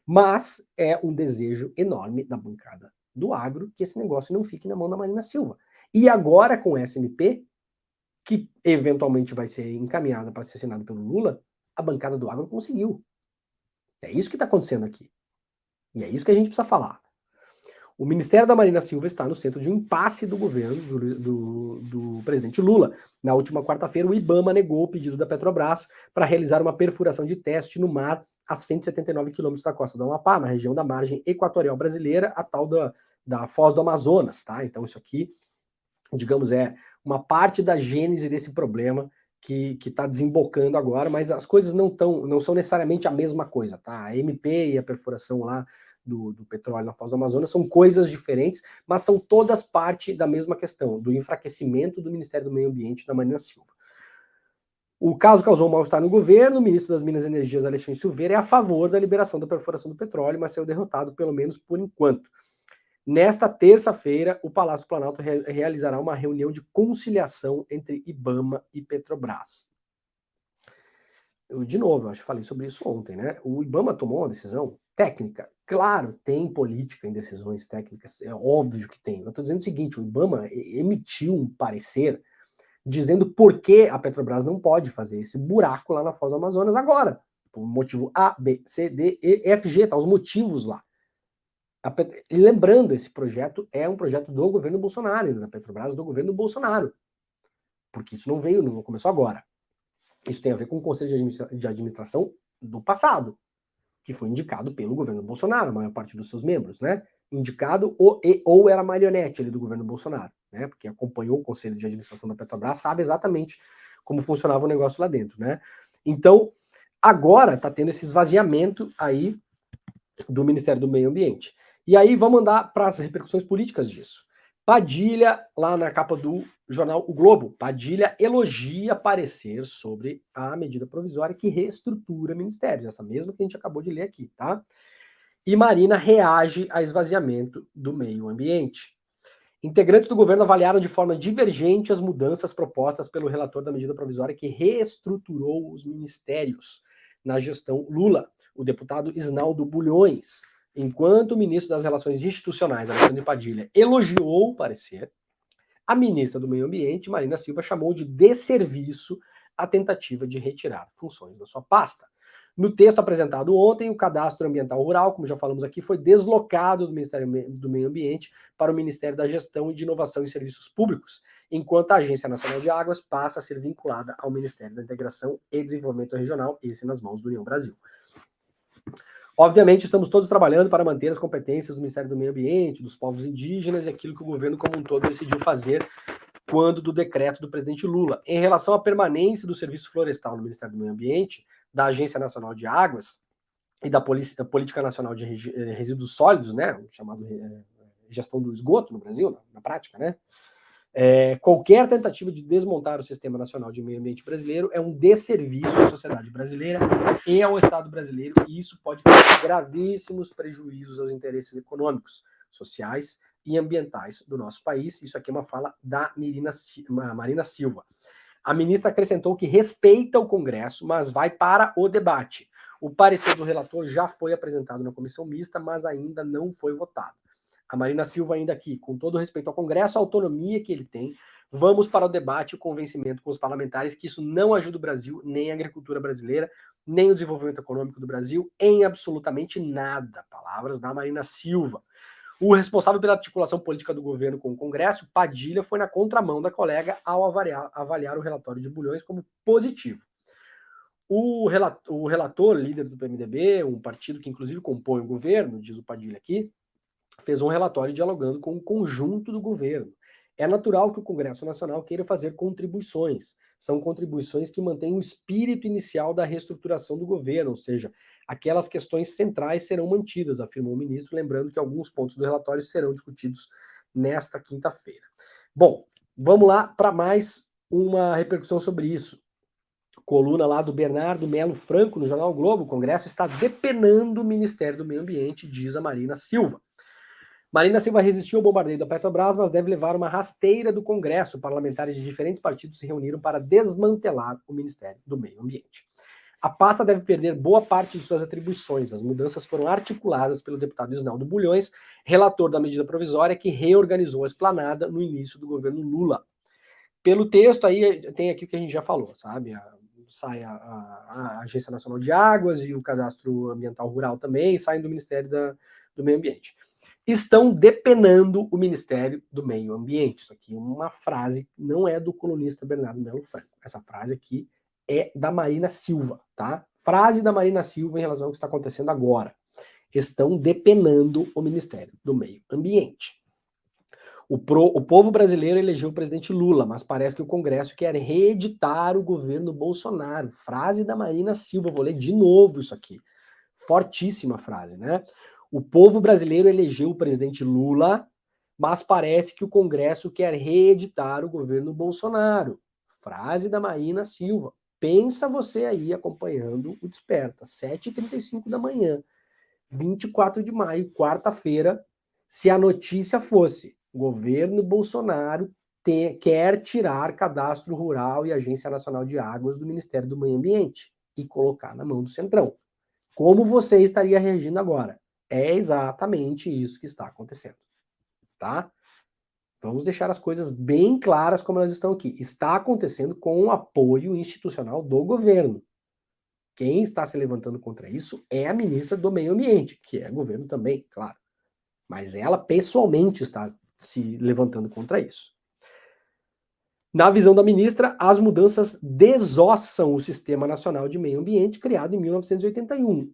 Mas é um desejo enorme da bancada do agro que esse negócio não fique na mão da Marina Silva. E agora com o SMP, que eventualmente vai ser encaminhada para ser assinada pelo Lula, a bancada do agro conseguiu. É isso que está acontecendo aqui. E é isso que a gente precisa falar. O Ministério da Marina Silva está no centro de um impasse do governo do presidente Lula. Na última quarta-feira, o IBAMA negou o pedido da Petrobras para realizar uma perfuração de teste no mar a 179 quilômetros da costa do Amapá, na região da margem equatorial brasileira, a tal da Foz do Amazonas, tá? Então isso aqui, digamos, é uma parte da gênese desse problema que está desembocando agora, mas as coisas não são necessariamente a mesma coisa, tá? A MP e a perfuração lá do petróleo na Foz do Amazonas são coisas diferentes, mas são todas parte da mesma questão, do enfraquecimento do Ministério do Meio Ambiente da Marina Silva. O caso causou mal-estar no governo, o ministro das Minas e Energias, Alexandre Silveira, é a favor da liberação da perfuração do petróleo, mas saiu derrotado, pelo menos por enquanto. Nesta terça-feira, o Palácio Planalto realizará uma reunião de conciliação entre IBAMA e Petrobras. De novo, eu acho que falei sobre isso ontem, né? O IBAMA tomou uma decisão técnica. Claro, tem política em decisões técnicas, é óbvio que tem. Eu estou dizendo o seguinte, o IBAMA emitiu um parecer dizendo por que a Petrobras não pode fazer esse buraco lá na Foz do Amazonas agora. Por motivo A, B, C, D, E, F, G, tá os motivos lá. E lembrando, esse projeto é um projeto do governo Bolsonaro, da Petrobras, do governo Bolsonaro. Porque isso não começou agora. Isso tem a ver com o Conselho de Administração do passado, que foi indicado pelo governo Bolsonaro, a maior parte dos seus membros, né? indicado ou era marionete ali do governo Bolsonaro, né? Porque acompanhou o conselho de administração da Petrobras, sabe exatamente como funcionava o negócio lá dentro, né? Então, agora está tendo esse esvaziamento aí do Ministério do Meio Ambiente. E aí vamos andar para as repercussões políticas disso. Padilha, lá na capa do jornal O Globo, Padilha elogia parecer sobre a medida provisória que reestrutura ministérios, essa mesma que a gente acabou de ler aqui, tá? E Marina reage a esvaziamento do meio ambiente. Integrantes do governo avaliaram de forma divergente as mudanças propostas pelo relator da medida provisória que reestruturou os ministérios na gestão Lula, o deputado Isnaldo Bulhões. Enquanto o ministro das Relações Institucionais, Alexandre Padilha, elogiou o parecer, a ministra do Meio Ambiente, Marina Silva, chamou de desserviço a tentativa de retirar funções da sua pasta. No texto apresentado ontem, o Cadastro Ambiental Rural, como já falamos aqui, foi deslocado do Ministério do Meio Ambiente para o Ministério da Gestão e de Inovação em Serviços Públicos, enquanto a Agência Nacional de Águas passa a ser vinculada ao Ministério da Integração e Desenvolvimento Regional, esse nas mãos do União Brasil. Obviamente, estamos todos trabalhando para manter as competências do Ministério do Meio Ambiente, dos povos indígenas e aquilo que o governo como um todo decidiu fazer quando do decreto do presidente Lula. Em relação à permanência do Serviço Florestal no Ministério do Meio Ambiente, da Agência Nacional de Águas e da Política Nacional de Resíduos Sólidos, né, chamado gestão do esgoto no Brasil, na prática, né, qualquer tentativa de desmontar o Sistema Nacional de Meio Ambiente brasileiro é um desserviço à sociedade brasileira e ao Estado brasileiro, e isso pode causar gravíssimos prejuízos aos interesses econômicos, sociais e ambientais do nosso país. Isso aqui é uma fala da Marina Silva. A ministra acrescentou que respeita o Congresso, mas vai para o debate. O parecer do relator já foi apresentado na comissão mista, mas ainda não foi votado. A Marina Silva ainda aqui, com todo respeito ao Congresso, a autonomia que ele tem, vamos para o debate e o convencimento com os parlamentares que isso não ajuda o Brasil, nem a agricultura brasileira, nem o desenvolvimento econômico do Brasil, em absolutamente nada. Palavras da Marina Silva. O responsável pela articulação política do governo com o Congresso, Padilha, foi na contramão da colega ao avaliar o relatório de Bulhões como positivo. O relator, líder do PMDB, um partido que inclusive compõe o governo, diz o Padilha aqui, fez um relatório dialogando com o conjunto do governo. É natural que o Congresso Nacional queira fazer contribuições. São contribuições que mantêm o espírito inicial da reestruturação do governo, ou seja, aquelas questões centrais serão mantidas, afirmou o ministro, lembrando que alguns pontos do relatório serão discutidos nesta quinta-feira. Bom, vamos lá para mais uma repercussão sobre isso. Coluna lá do Bernardo Melo Franco, no Jornal Globo, o Congresso está depenando o Ministério do Meio Ambiente, diz a Marina Silva. Marina Silva resistiu ao bombardeio da Petrobras, mas deve levar uma rasteira do Congresso. Parlamentares de diferentes partidos se reuniram para desmantelar o Ministério do Meio Ambiente. A pasta deve perder boa parte de suas atribuições. As mudanças foram articuladas pelo deputado Isnaldo Bulhões, relator da medida provisória que reorganizou a esplanada no início do governo Lula. Pelo texto aí tem aqui o que a gente já falou, sabe? Sai a Agência Nacional de Águas e o Cadastro Ambiental Rural também saem do Ministério do Meio Ambiente. Estão depenando o Ministério do Meio Ambiente. Isso aqui é uma frase, não é do colunista Bernardo Melo Franco. Essa frase aqui é da Marina Silva, tá? Frase da Marina Silva em relação ao que está acontecendo agora. Estão depenando o Ministério do Meio Ambiente. O povo brasileiro elegeu o presidente Lula, mas parece que o Congresso quer reeditar o governo Bolsonaro. Frase da Marina Silva, vou ler de novo isso aqui. Fortíssima frase, né? O povo brasileiro elegeu o presidente Lula, mas parece que o Congresso quer reeditar o governo Bolsonaro. Frase da Marina Silva. Pensa você aí acompanhando o Desperta, 7h35 da manhã, 24 de maio, quarta-feira, se a notícia fosse governo Bolsonaro quer tirar Cadastro Rural e Agência Nacional de Águas do Ministério do Meio Ambiente e colocar na mão do Centrão. Como você estaria reagindo agora? É exatamente isso que está acontecendo, tá? Vamos deixar as coisas bem claras como elas estão aqui. Está acontecendo com o apoio institucional do governo. Quem está se levantando contra isso é a ministra do Meio Ambiente, que é governo também, claro. Mas ela pessoalmente está se levantando contra isso. Na visão da ministra, as mudanças desossam o Sistema Nacional de Meio Ambiente criado em 1981.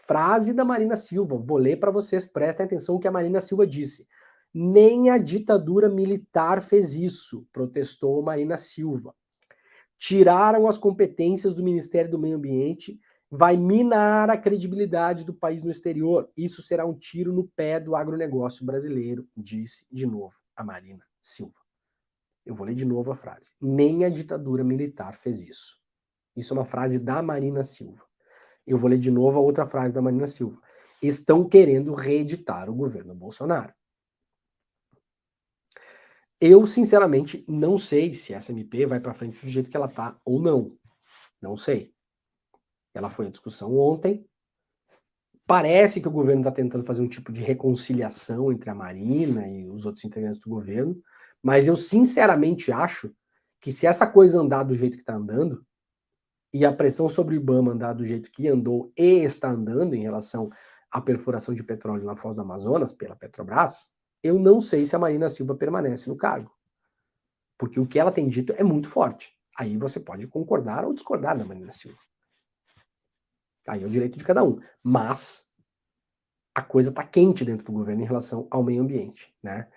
frase da Marina Silva, vou ler para vocês, prestem atenção o que a Marina Silva disse. Nem a ditadura militar fez isso, protestou Marina Silva. Tiraram as competências do Ministério do Meio Ambiente, vai minar a credibilidade do país no exterior. Isso será um tiro no pé do agronegócio brasileiro, disse de novo a Marina Silva. Eu vou ler de novo a frase. Nem a ditadura militar fez isso. Isso é uma frase da Marina Silva. Eu vou ler de novo a outra frase da Marina Silva. Estão querendo reeditar o governo Bolsonaro. Eu, sinceramente, não sei se essa MP vai para frente do jeito que ela tá ou não. Não sei. Ela foi à discussão ontem. Parece que o governo está tentando fazer um tipo de reconciliação entre a Marina e os outros integrantes do governo, mas eu sinceramente acho que se essa coisa andar do jeito que está andando, e a pressão sobre o IBAMA andar do jeito que andou e está andando em relação à perfuração de petróleo na Foz do Amazonas pela Petrobras, eu não sei se a Marina Silva permanece no cargo. Porque o que ela tem dito é muito forte. Aí você pode concordar ou discordar da Marina Silva. Aí é o direito de cada um. Mas a coisa está quente dentro do governo em relação ao meio ambiente, né?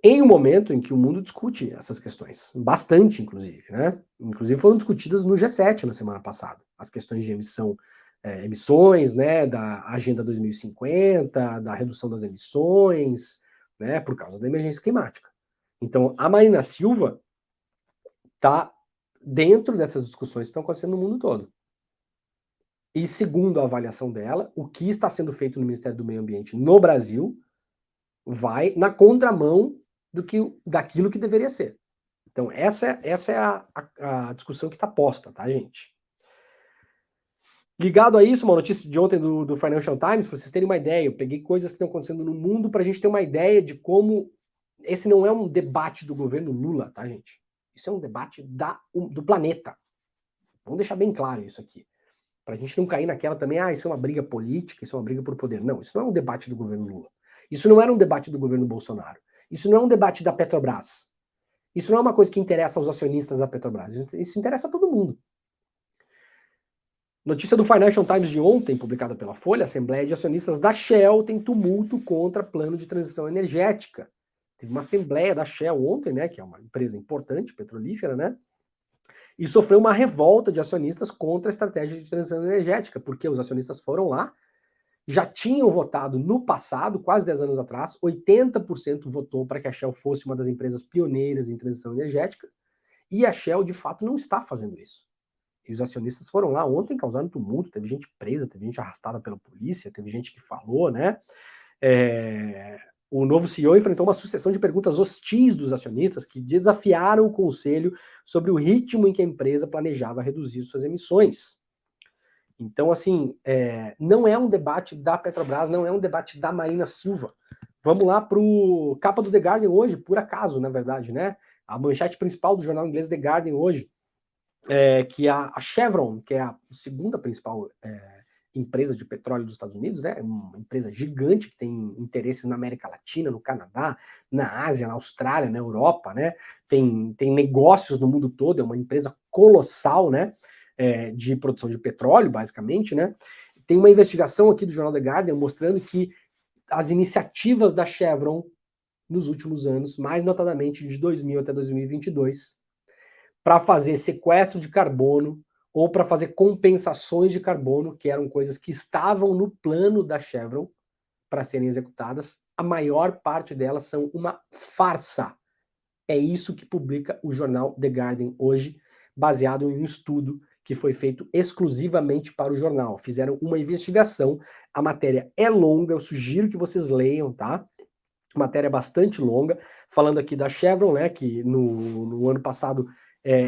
Em um momento em que o mundo discute essas questões, bastante inclusive, né? Inclusive foram discutidas no G7 na semana passada, as questões de emissões, né, da Agenda 2050, da redução das emissões, né, por causa da emergência climática. Então, a Marina Silva está dentro dessas discussões que estão acontecendo no mundo todo. E segundo a avaliação dela, o que está sendo feito no Ministério do Meio Ambiente no Brasil vai na contramão daquilo que deveria ser. Então essa é a discussão que está posta, tá, gente? Ligado a isso, uma notícia de ontem do Financial Times, para vocês terem uma ideia, eu peguei coisas que estão acontecendo no mundo para a gente ter uma ideia de como esse não é um debate do governo Lula, tá, gente? Isso é um debate do planeta. Vamos deixar bem claro isso aqui. Para a gente não cair naquela também, isso é uma briga política, isso é uma briga por poder. Não, isso não é um debate do governo Lula. Isso não era um debate do governo Bolsonaro. Isso não é um debate da Petrobras. Isso não é uma coisa que interessa aos acionistas da Petrobras. Isso interessa a todo mundo. Notícia do Financial Times de ontem, publicada pela Folha, a Assembleia de Acionistas da Shell tem tumulto contra plano de transição energética. Teve uma assembleia da Shell ontem, né, que é uma empresa importante, petrolífera, né, e sofreu uma revolta de acionistas contra a estratégia de transição energética, porque os acionistas foram lá, já tinham votado no passado, quase 10 anos atrás, 80% votou para que a Shell fosse uma das empresas pioneiras em transição energética, e a Shell, de fato, não está fazendo isso. E os acionistas foram lá ontem, causaram tumulto, teve gente presa, teve gente arrastada pela polícia, teve gente que falou, né? O novo CEO enfrentou uma sucessão de perguntas hostis dos acionistas que desafiaram o conselho sobre o ritmo em que a empresa planejava reduzir suas emissões. Então, assim, não é um debate da Petrobras, não é um debate da Marina Silva. Vamos lá para o capa do The Guardian hoje, por acaso, na verdade, né? A manchete principal do jornal inglês The Guardian hoje, que a Chevron, que é a segunda principal empresa de petróleo dos Estados Unidos, né? Uma empresa gigante que tem interesses na América Latina, no Canadá, na Ásia, na Austrália, na Europa, né? Tem negócios no mundo todo, é uma empresa colossal, né? De produção de petróleo, basicamente, né? Tem uma investigação aqui do jornal The Guardian mostrando que as iniciativas da Chevron nos últimos anos, mais notadamente de 2000 até 2022, para fazer sequestro de carbono ou para fazer compensações de carbono, que eram coisas que estavam no plano da Chevron para serem executadas, a maior parte delas são uma farsa. É isso que publica o jornal The Guardian hoje, baseado em um estudo que foi feito exclusivamente para o jornal. Fizeram uma investigação, a matéria é longa, eu sugiro que vocês leiam, tá? Matéria bastante longa, falando aqui da Chevron, né, que no ano passado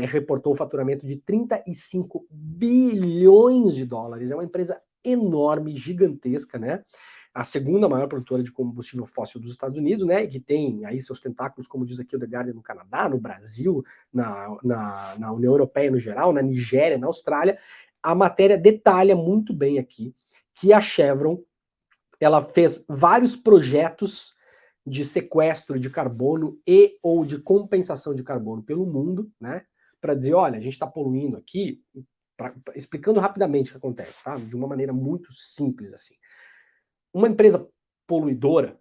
reportou um faturamento de 35 bilhões de dólares. É uma empresa enorme, gigantesca, né? A segunda maior produtora de combustível fóssil dos Estados Unidos, né? Que tem aí seus tentáculos, como diz aqui o The Guardian, no Canadá, no Brasil, na União Europeia no geral, na Nigéria, na Austrália. A matéria detalha muito bem aqui que a Chevron ela fez vários projetos de sequestro de carbono e ou de compensação de carbono pelo mundo, né? Para dizer, olha, a gente está poluindo aqui, explicando rapidamente o que acontece, tá? De uma maneira muito simples assim. Uma empresa poluidora,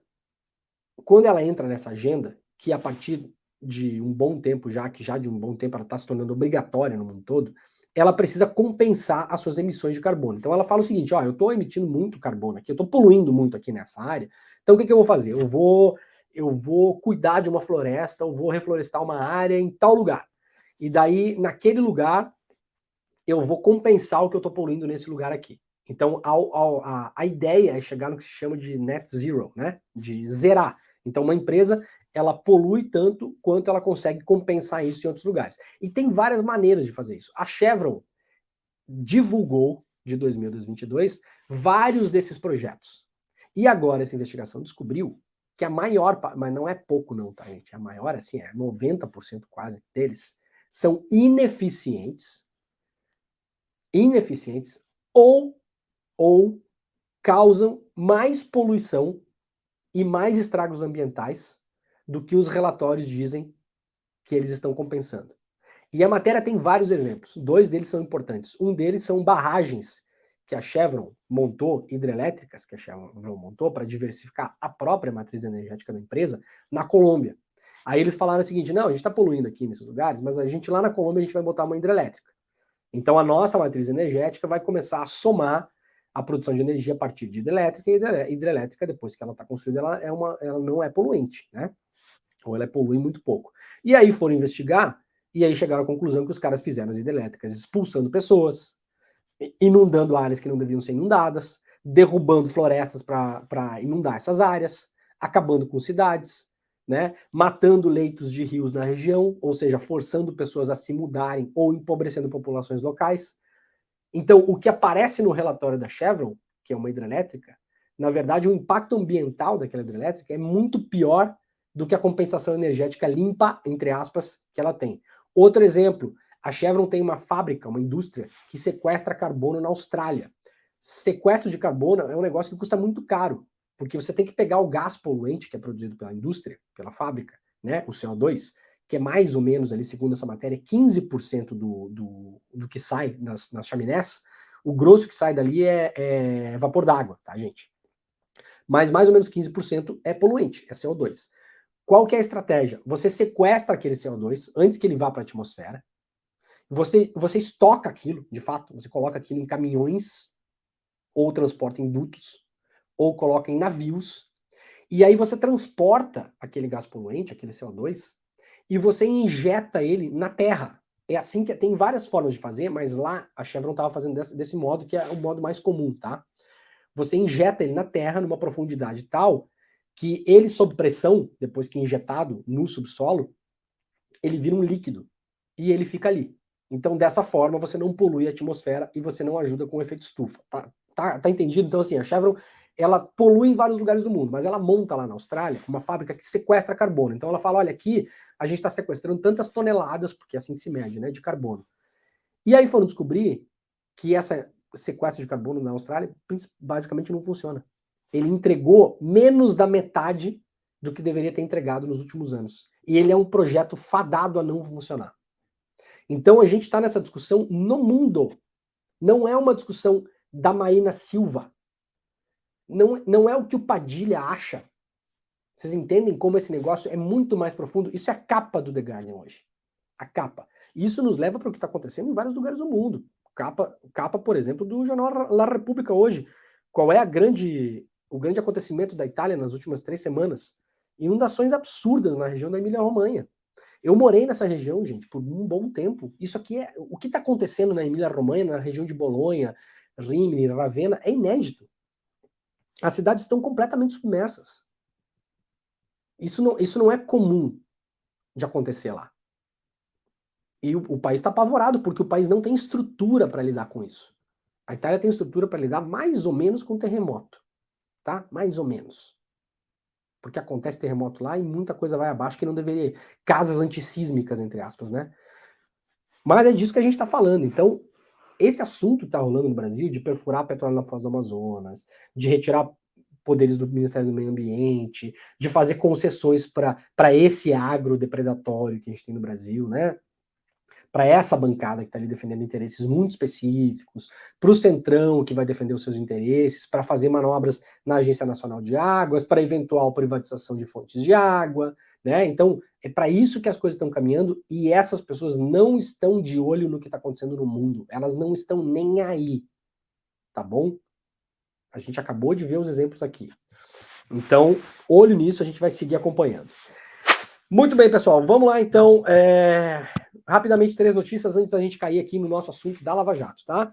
quando ela entra nessa agenda, que a partir de um bom tempo já de um bom tempo ela está se tornando obrigatória no mundo todo, ela precisa compensar as suas emissões de carbono. Então ela fala o seguinte, ó, eu estou emitindo muito carbono aqui, eu estou poluindo muito aqui nessa área, então o que eu vou fazer? Eu vou cuidar de uma floresta, eu vou reflorestar uma área em tal lugar. E daí, naquele lugar, eu vou compensar o que eu estou poluindo nesse lugar aqui. Então, a ideia é chegar no que se chama de net zero, né? De zerar. Então, uma empresa, ela polui tanto quanto ela consegue compensar isso em outros lugares. E tem várias maneiras de fazer isso. A Chevron divulgou, de 2000 a 2022, vários desses projetos. E agora essa investigação descobriu que a maior, mas não é pouco não, tá, gente? A maior, assim, 90% quase deles, são ineficientes ou causam mais poluição e mais estragos ambientais do que os relatórios dizem que eles estão compensando. E a matéria tem vários exemplos. 2 deles são importantes. Um deles são barragens que a Chevron montou, hidrelétricas que a Chevron montou para diversificar a própria matriz energética da empresa na Colômbia. Aí eles falaram o seguinte, não, a gente está poluindo aqui nesses lugares, mas a gente lá na Colômbia a gente vai botar uma hidrelétrica. Então a nossa matriz energética vai começar a somar a produção de energia a partir de hidrelétrica, e hidrelétrica, depois que ela está construída, ela não é poluente, né? Ou ela polui muito pouco. E aí foram investigar, e aí chegaram à conclusão que os caras fizeram as hidrelétricas expulsando pessoas, inundando áreas que não deviam ser inundadas, derrubando florestas para inundar essas áreas, acabando com cidades, né? Matando leitos de rios na região, ou seja, forçando pessoas a se mudarem ou empobrecendo populações locais. Então, o que aparece no relatório da Chevron, que é uma hidrelétrica, na verdade, o impacto ambiental daquela hidrelétrica é muito pior do que a compensação energética limpa, entre aspas, que ela tem. Outro exemplo, a Chevron tem uma fábrica, uma indústria, que sequestra carbono na Austrália. Sequestro de carbono é um negócio que custa muito caro, porque você tem que pegar o gás poluente que é produzido pela indústria, pela fábrica, né, o CO2, que é mais ou menos ali, segundo essa matéria, 15% do que sai nas chaminés. O grosso que sai dali é vapor d'água, tá, gente? Mas mais ou menos 15% é poluente, é CO2. Qual que é a estratégia? Você sequestra aquele CO2 antes que ele vá para a atmosfera, você estoca aquilo, de fato, você coloca aquilo em caminhões, ou transporta em dutos, ou coloca em navios, e aí você transporta aquele gás poluente, aquele CO2, e você injeta ele na terra. É assim que tem várias formas de fazer, mas lá a Chevron estava fazendo desse modo, que é o modo mais comum, tá? Você injeta ele na terra numa profundidade tal que ele, sob pressão, depois que injetado no subsolo, ele vira um líquido e ele fica ali. Então, dessa forma, você não polui a atmosfera e você não ajuda com o efeito estufa. Tá entendido? Então, assim, a Chevron, ela polui em vários lugares do mundo, mas ela monta lá na Austrália uma fábrica que sequestra carbono. Então, ela fala, olha, aqui a gente está sequestrando tantas toneladas, porque é assim que se mede, né, de carbono. E aí foram descobrir que essa sequestro de carbono na Austrália basicamente não funciona. Ele entregou menos da metade do que deveria ter entregado nos últimos anos. E ele é um projeto fadado a não funcionar. Então a gente está nessa discussão no mundo. Não é uma discussão da Marina Silva. Não é o que o Padilha acha. Vocês entendem como esse negócio é muito mais profundo? Isso é a capa do The Guardian hoje. A capa. Isso nos leva para o que está acontecendo em vários lugares do mundo. Capa, por exemplo, do jornal La Repubblica hoje. Qual é o grande acontecimento da Itália nas últimas 3 semanas? Inundações absurdas na região da Emília-Romanha. Eu morei nessa região, gente, por um bom tempo. Isso aqui o que está acontecendo na Emília-Romanha, na região de Bolonha, Rimini, Ravenna, é inédito. As cidades estão completamente submersas. Isso não é comum de acontecer lá. E o país está apavorado, porque o país não tem estrutura para lidar com isso. A Itália tem estrutura para lidar mais ou menos com terremoto, tá? Mais ou menos. Porque acontece terremoto lá e muita coisa vai abaixo que não deveria. Casas antissísmicas, entre aspas, né? Mas é disso que a gente está falando. Então, esse assunto que está rolando no Brasil, de perfurar petróleo na foz do Amazonas, de retirar poderes do Ministério do Meio Ambiente, de fazer concessões para esse agro depredatório que a gente tem no Brasil, né? para essa bancada que está ali defendendo interesses muito específicos, para o Centrão que vai defender os seus interesses, para fazer manobras na Agência Nacional de Águas, para eventual privatização de fontes de água, né? Então, é para isso que as coisas estão caminhando e essas pessoas não estão de olho no que está acontecendo no mundo. Elas não estão nem aí, tá bom? A gente acabou de ver os exemplos aqui. Então, olho nisso, a gente vai seguir acompanhando. Muito bem, pessoal, vamos lá então. Rapidamente, 3 notícias antes da gente cair aqui no nosso assunto da Lava Jato, tá?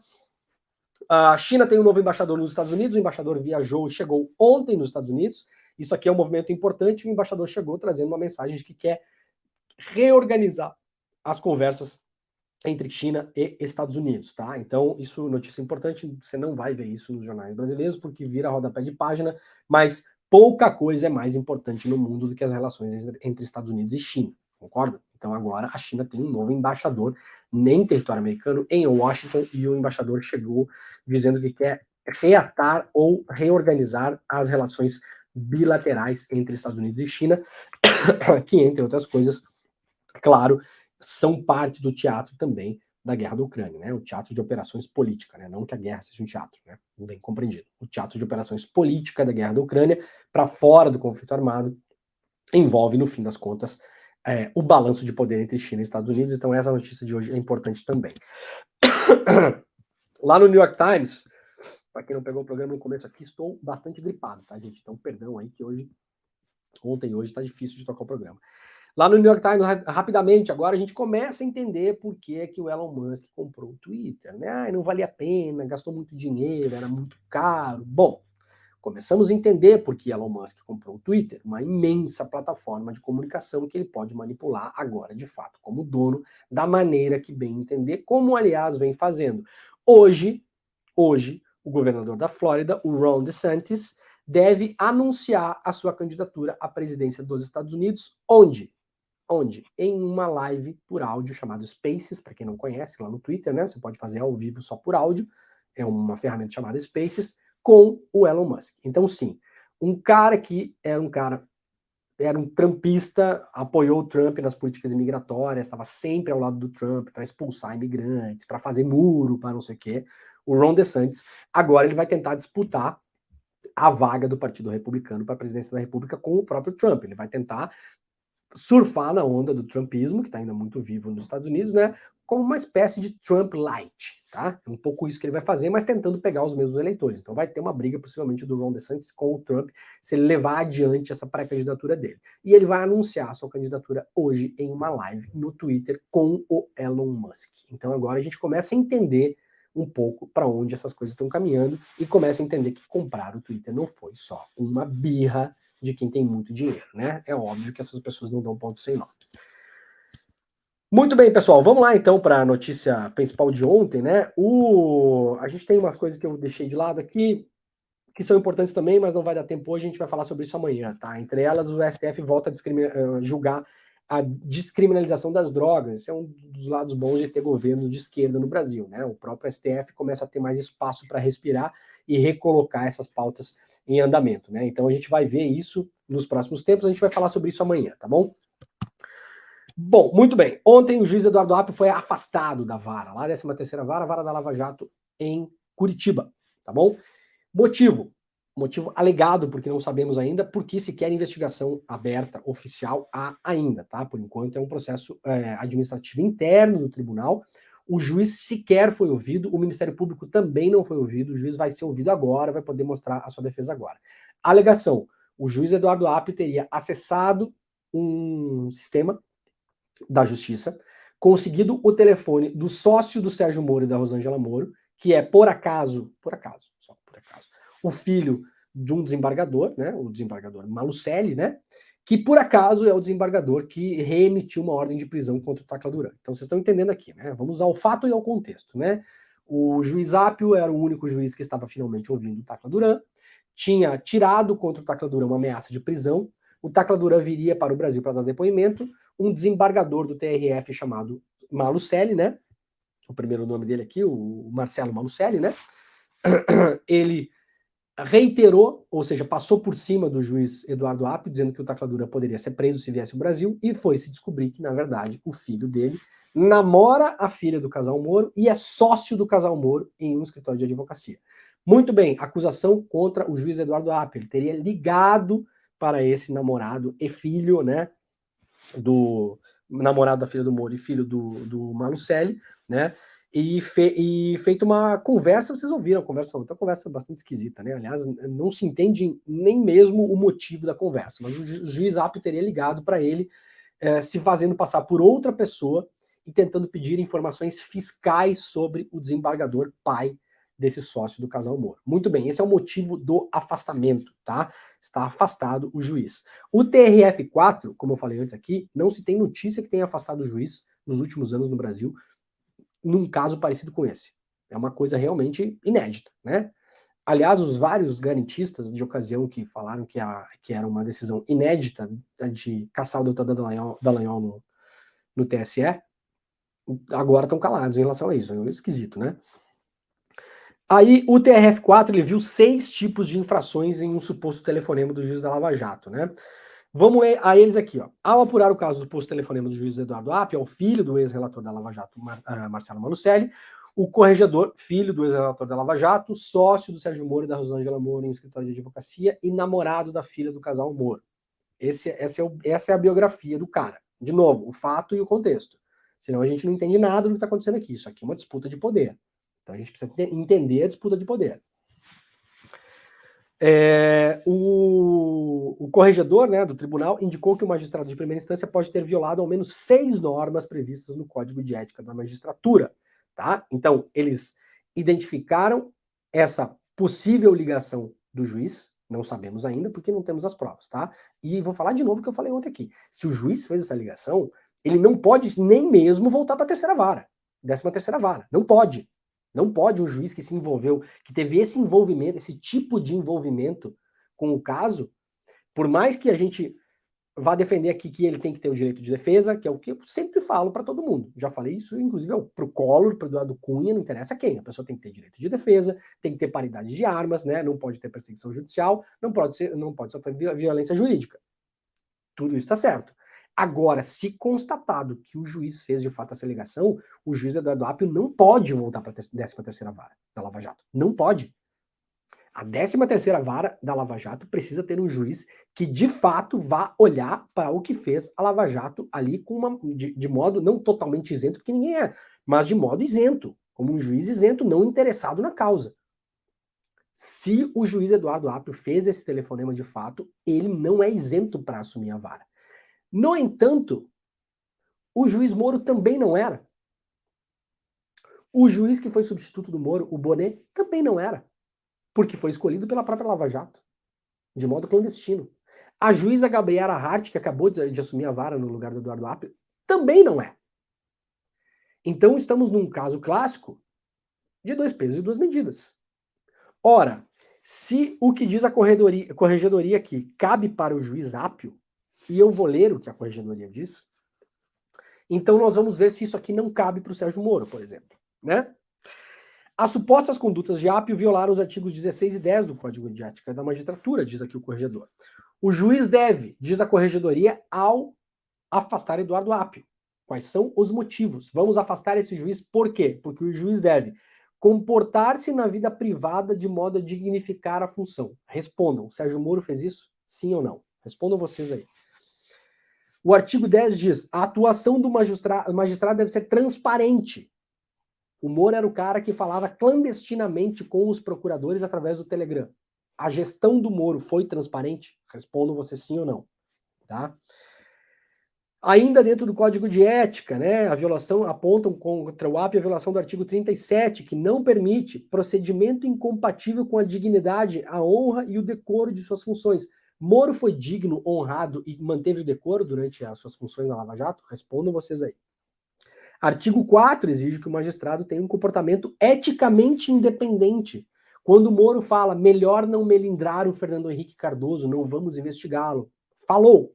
A China tem um novo embaixador nos Estados Unidos, o embaixador viajou e chegou ontem nos Estados Unidos. Isso aqui é um movimento importante, o embaixador chegou trazendo uma mensagem de que quer reorganizar as conversas entre China e Estados Unidos, tá? Então, isso é notícia importante, você não vai ver isso nos jornais brasileiros, porque vira rodapé de página, mas pouca coisa é mais importante no mundo do que as relações entre Estados Unidos e China, concorda? Então agora a China tem um novo embaixador em território americano, em Washington, e o embaixador chegou dizendo que quer reatar ou reorganizar as relações bilaterais entre Estados Unidos e China, que, entre outras coisas, claro, são parte do teatro também da guerra da Ucrânia, né? O teatro de operações política, né? Não que a guerra seja um teatro, né? Bem compreendido. O teatro de operações política da guerra da Ucrânia para fora do conflito armado envolve, no fim das contas, o balanço de poder entre China e Estados Unidos. Então essa notícia de hoje é importante também. Lá no New York Times, para quem não pegou o programa no começo aqui, estou bastante gripado, tá, gente? Então perdão aí que ontem e hoje está difícil de tocar o programa. Lá no New York Times, rapidamente, agora a gente começa a entender por que o Elon Musk comprou o Twitter, né? Não valia a pena, gastou muito dinheiro, era muito caro. Bom, começamos a entender por que Elon Musk comprou o Twitter, uma imensa plataforma de comunicação que ele pode manipular agora, de fato, como dono, da maneira que bem entender, como, aliás, vem fazendo. Hoje, o governador da Flórida, o Ron DeSantis, deve anunciar a sua candidatura à presidência dos Estados Unidos, onde? Em uma live por áudio chamada Spaces, para quem não conhece, lá no Twitter, né? Você pode fazer ao vivo só por áudio, é uma ferramenta chamada Spaces, com o Elon Musk. Então, sim, um cara que era um trumpista, apoiou o Trump nas políticas imigratórias, estava sempre ao lado do Trump para expulsar imigrantes, para fazer muro, para não sei o quê. O Ron DeSantis, agora ele vai tentar disputar a vaga do Partido Republicano para a presidência da República com o próprio Trump. Ele vai tentar surfar na onda do trumpismo, que está ainda muito vivo nos Estados Unidos, né? Como uma espécie de Trump light, tá? É um pouco isso que ele vai fazer, mas tentando pegar os mesmos eleitores. Então vai ter uma briga, possivelmente, do Ron DeSantis com o Trump, se ele levar adiante essa pré-candidatura dele. E ele vai anunciar a sua candidatura hoje em uma live no Twitter com o Elon Musk. Então agora a gente começa a entender um pouco para onde essas coisas estão caminhando e começa a entender que comprar o Twitter não foi só uma birra de quem tem muito dinheiro, né? É óbvio que essas pessoas não dão ponto sem nó. Muito bem, pessoal, vamos lá então para a notícia principal de ontem, né? A gente tem umas coisas que eu deixei de lado aqui, que são importantes também, mas não vai dar tempo hoje, a gente vai falar sobre isso amanhã, tá? Entre elas, o STF volta a julgar a descriminalização das drogas. Esse é um dos lados bons de ter governos de esquerda no Brasil, né? O próprio STF começa a ter mais espaço para respirar e recolocar essas pautas em andamento, né? Então a gente vai ver isso nos próximos tempos, a gente vai falar sobre isso amanhã, tá bom? Bom, muito bem. Ontem o juiz Eduardo Apio foi afastado da vara, lá 13ª vara, vara da Lava Jato em Curitiba, tá bom? Motivo alegado, porque não sabemos ainda, porque sequer investigação aberta, oficial, há ainda, tá? Por enquanto é um processo administrativo interno do tribunal, o juiz sequer foi ouvido, o Ministério Público também não foi ouvido, o juiz vai ser ouvido agora, vai poder mostrar a sua defesa agora. Alegação, o juiz Eduardo Apio teria acessado um sistema da Justiça, conseguido o telefone do sócio do Sérgio Moro e da Rosângela Moro, que é, só por acaso, o filho de um desembargador, né, o desembargador Malucelli, né, que por acaso é o desembargador que reemitiu uma ordem de prisão contra o Tacla Duran. Então vocês estão entendendo aqui, né? Vamos ao fato e ao contexto, né? O juiz Apio era o único juiz que estava finalmente ouvindo o Tacla Duran, tinha tirado contra o Tacla Duran uma ameaça de prisão, o Tacla Duran viria para o Brasil para dar depoimento, um desembargador do TRF chamado Malucelli, né? O primeiro nome dele aqui, o Marcelo Malucelli, né? Ele reiterou, ou seja, passou por cima do juiz Eduardo Apio, dizendo que o Tacladura poderia ser preso se viesse ao Brasil, e foi se descobrir que, na verdade, o filho dele namora a filha do casal Moro e é sócio do casal Moro em um escritório de advocacia. Muito bem, acusação contra o juiz Eduardo Apio. Ele teria ligado para esse namorado e filho, né, do namorado da filha do Moro e filho do Malucelli, né, e feito uma conversa, vocês ouviram a conversa, outra conversa bastante esquisita, né? Aliás, não se entende nem mesmo o motivo da conversa, mas o juiz Apio teria ligado para ele, se fazendo passar por outra pessoa e tentando pedir informações fiscais sobre o desembargador pai desse sócio do casal Moro. Muito bem, esse é o motivo do afastamento, tá? Está afastado o juiz. O TRF4, como eu falei antes aqui, não se tem notícia que tenha afastado o juiz nos últimos anos no Brasil, num caso parecido com esse. É uma coisa realmente inédita, né? Aliás, os vários garantistas de ocasião que falaram que era uma decisão inédita de caçar o doutor Dallagnol no TSE, agora estão calados em relação a isso. É esquisito, né? Aí o TRF4 ele viu 6 tipos de infrações em um suposto telefonema do juiz da Lava Jato, né? Vamos a eles aqui, ó. Ao apurar o caso do suposto telefonema do juiz Eduardo Apio, ao filho do ex-relator da Lava Jato, Marcelo Malucelli, o corregedor, filho do ex-relator da Lava Jato, sócio do Sérgio Moro e da Rosângela Moro em escritório de advocacia e namorado da filha do casal Moro. Essa é a biografia do cara. De novo, o fato e o contexto. Senão a gente não entende nada do que está acontecendo aqui. Isso aqui é uma disputa de poder. Então a gente precisa entender a disputa de poder. O corregedor, né, do tribunal indicou que o magistrado de primeira instância pode ter violado ao menos 6 normas previstas no Código de Ética da Magistratura. Tá? Então, eles identificaram essa possível ligação do juiz, não sabemos ainda porque não temos as provas. Tá? E vou falar de novo o que eu falei ontem aqui. Se o juiz fez essa ligação, ele não pode nem mesmo voltar para a terceira vara, 13ª vara. Não pode. Não pode um juiz que se envolveu, que teve esse envolvimento, esse tipo de envolvimento com o caso, por mais que a gente vá defender aqui que ele tem que ter o direito de defesa, que é o que eu sempre falo para todo mundo. Já falei isso, inclusive, para o Collor, para o Eduardo Cunha, não interessa quem. A pessoa tem que ter direito de defesa, tem que ter paridade de armas, né? Não pode ter perseguição judicial, não pode sofrer violência jurídica. Tudo isso está certo. Agora, se constatado que o juiz fez de fato essa alegação, o juiz Eduardo Apio não pode voltar para a 13ª vara da Lava Jato. Não pode. A 13ª vara da Lava Jato precisa ter um juiz que de fato vá olhar para o que fez a Lava Jato ali de modo não totalmente isento, porque ninguém é, mas de modo isento, como um juiz isento, não interessado na causa. Se o juiz Eduardo Apio fez esse telefonema de fato, ele não é isento para assumir a vara. No entanto, o juiz Moro também não era. O juiz que foi substituto do Moro, o Bonet, também não era. Porque foi escolhido pela própria Lava Jato, de modo clandestino. A juíza Gabriela Hart, que acabou de assumir a vara no lugar do Eduardo Apio, também não é. Então estamos num caso clássico de 2 pesos e 2 medidas. Ora, se o que diz a corregedoria aqui cabe para o juiz Apio, e eu vou ler o que a corregedoria diz, então nós vamos ver se isso aqui não cabe para o Sérgio Moro, por exemplo, né? As supostas condutas de Apio violaram os artigos 16 e 10 do Código de Ética da Magistratura, diz aqui o corregedor. O juiz deve, diz a corregedoria, ao afastar Eduardo Apio. Quais são os motivos? Vamos afastar esse juiz por quê? Porque o juiz deve comportar-se na vida privada de modo a dignificar a função. Respondam, Sérgio Moro fez isso? Sim ou não? Respondam vocês aí. O artigo 10 diz, a atuação do magistrado deve ser transparente. O Moro era o cara que falava clandestinamente com os procuradores através do Telegram. A gestão do Moro foi transparente? Respondam vocês sim ou não. Tá? Ainda dentro do Código de Ética, né, a violação, apontam contra o Apio a violação do artigo 37, que não permite procedimento incompatível com a dignidade, a honra e o decoro de suas funções. Moro foi digno, honrado e manteve o decoro durante as suas funções na Lava Jato? Respondam vocês aí. Artigo 4 exige que o magistrado tenha um comportamento eticamente independente. Quando o Moro fala, melhor não melindrar o Fernando Henrique Cardoso, não vamos investigá-lo. Falou,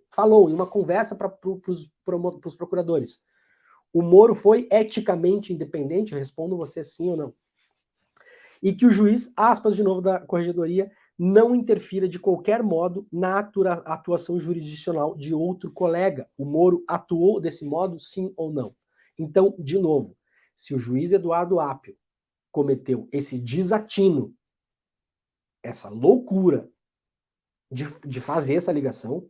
em uma conversa para os procuradores. O Moro foi eticamente independente? Respondo você sim ou não. E que o juiz, aspas de novo da corregedoria, não interfira de qualquer modo na atuação jurisdicional de outro colega. O Moro atuou desse modo, sim ou não? Então, de novo, se o juiz Eduardo Apio cometeu esse desatino, essa loucura de fazer essa ligação,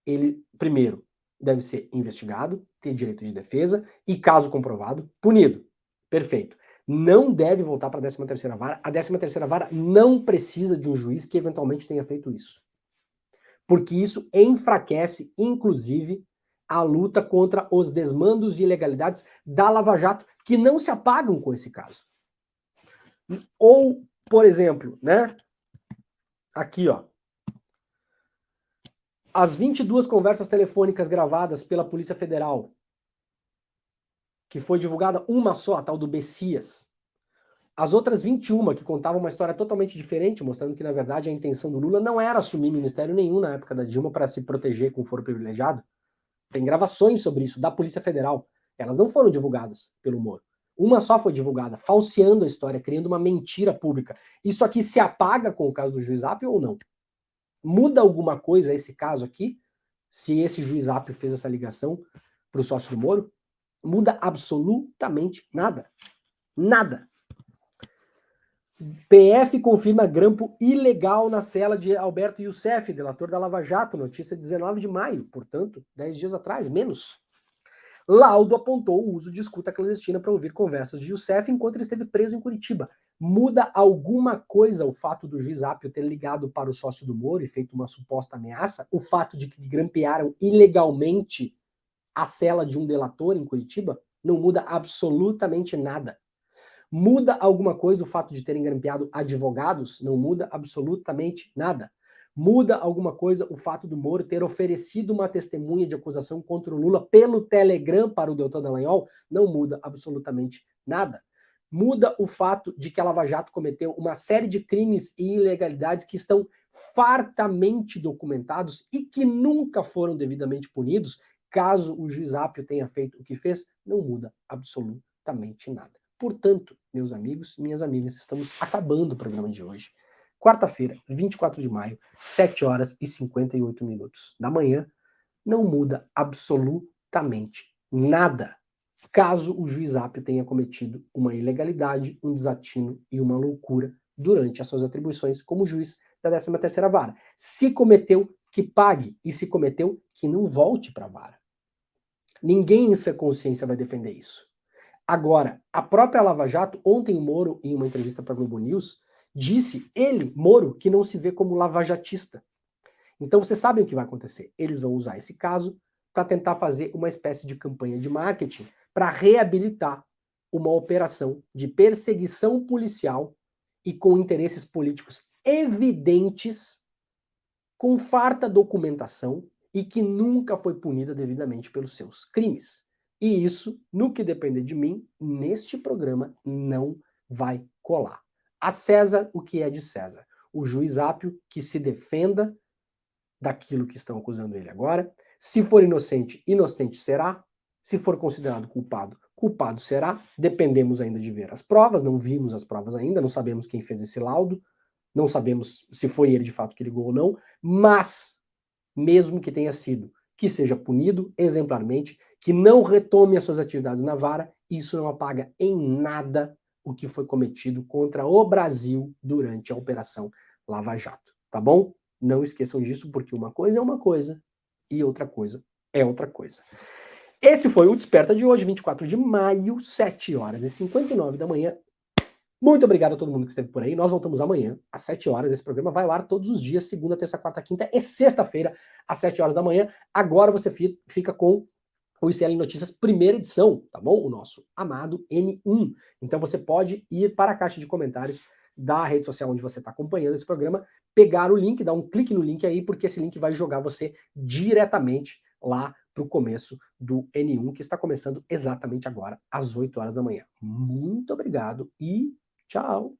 ele, primeiro, deve ser investigado, ter direito de defesa e, caso comprovado, punido. Perfeito. Não deve voltar para a 13ª Vara. A 13ª Vara não precisa de um juiz que eventualmente tenha feito isso. Porque isso enfraquece, inclusive, a luta contra os desmandos e ilegalidades da Lava Jato, que não se apagam com esse caso. Ou, por exemplo, né? Aqui, ó. As 22 conversas telefônicas gravadas pela Polícia Federal, que foi divulgada uma só, a tal do Bessias. As outras 21, que contavam uma história totalmente diferente, mostrando que, na verdade, a intenção do Lula não era assumir ministério nenhum na época da Dilma para se proteger com foro privilegiado. Tem gravações sobre isso da Polícia Federal. Elas não foram divulgadas pelo Moro. Uma só foi divulgada, falseando a história, criando uma mentira pública. Isso aqui se apaga com o caso do juiz Apio ou não? Muda alguma coisa esse caso aqui? Se esse juiz Apio fez essa ligação para o sócio do Moro? Muda absolutamente nada. Nada. PF confirma grampo ilegal na cela de Alberto Youssef, delator da Lava Jato, notícia 19 de maio, portanto, 10 dias atrás, menos. Laudo apontou o uso de escuta clandestina para ouvir conversas de Youssef enquanto ele esteve preso em Curitiba. Muda alguma coisa o fato do juiz Apio ter ligado para o sócio do Moro e feito uma suposta ameaça? O fato de que grampearam ilegalmente a cela de um delator em Curitiba? Não muda absolutamente nada. Muda alguma coisa o fato de terem grampeado advogados? Não muda absolutamente nada. Muda alguma coisa o fato do Moro ter oferecido uma testemunha de acusação contra o Lula pelo Telegram para o Deltan Dallagnol? Não muda absolutamente nada. Muda o fato de que a Lava Jato cometeu uma série de crimes e ilegalidades que estão fartamente documentados e que nunca foram devidamente punidos, caso o juiz Apio tenha feito o que fez? Não muda absolutamente nada. Portanto, meus amigos e minhas amigas, estamos acabando o programa de hoje. Quarta-feira, 24 de maio, 7 horas e 58 minutos da manhã. Não muda absolutamente nada, caso o juiz Apio tenha cometido uma ilegalidade, um desatino e uma loucura durante as suas atribuições como juiz da 13ª Vara. Se cometeu, que pague. E se cometeu, que não volte para a vara. Ninguém em sua consciência vai defender isso. Agora, a própria Lava Jato, ontem o Moro, em uma entrevista para a Globo News, disse, ele, Moro, que não se vê como lavajatista. Então vocês sabem o que vai acontecer. Eles vão usar esse caso para tentar fazer uma espécie de campanha de marketing para reabilitar uma operação de perseguição policial e com interesses políticos evidentes, com farta documentação e que nunca foi punida devidamente pelos seus crimes. E isso, no que depender de mim, neste programa não vai colar. A César o que é de César. O juiz Apio que se defenda daquilo que estão acusando ele agora. Se for inocente, inocente será. Se for considerado culpado, culpado será. Dependemos ainda de ver as provas, não vimos as provas ainda, não sabemos quem fez esse laudo, não sabemos se foi ele de fato que ligou ou não, mas, mesmo que tenha sido, que seja punido exemplarmente, que não retome as suas atividades na vara, isso não apaga em nada o que foi cometido contra o Brasil durante a Operação Lava Jato, tá bom? Não esqueçam disso, porque uma coisa é uma coisa e outra coisa é outra coisa. Esse foi o Desperta de hoje, 24 de maio, 7 horas e 59 da manhã. Muito obrigado a todo mundo que esteve por aí. Nós voltamos amanhã, às 7 horas. Esse programa vai ao ar todos os dias, segunda, terça, quarta, quinta e sexta-feira, às 7 horas da manhã. Agora você fica com o ICL Notícias, primeira edição, tá bom? O nosso amado N1. Então você pode ir para a caixa de comentários da rede social onde você está acompanhando esse programa, pegar o link, dar um clique no link aí, porque esse link vai jogar você diretamente lá para o começo do N1, que está começando exatamente agora, às 8 horas da manhã. Muito obrigado e tchau!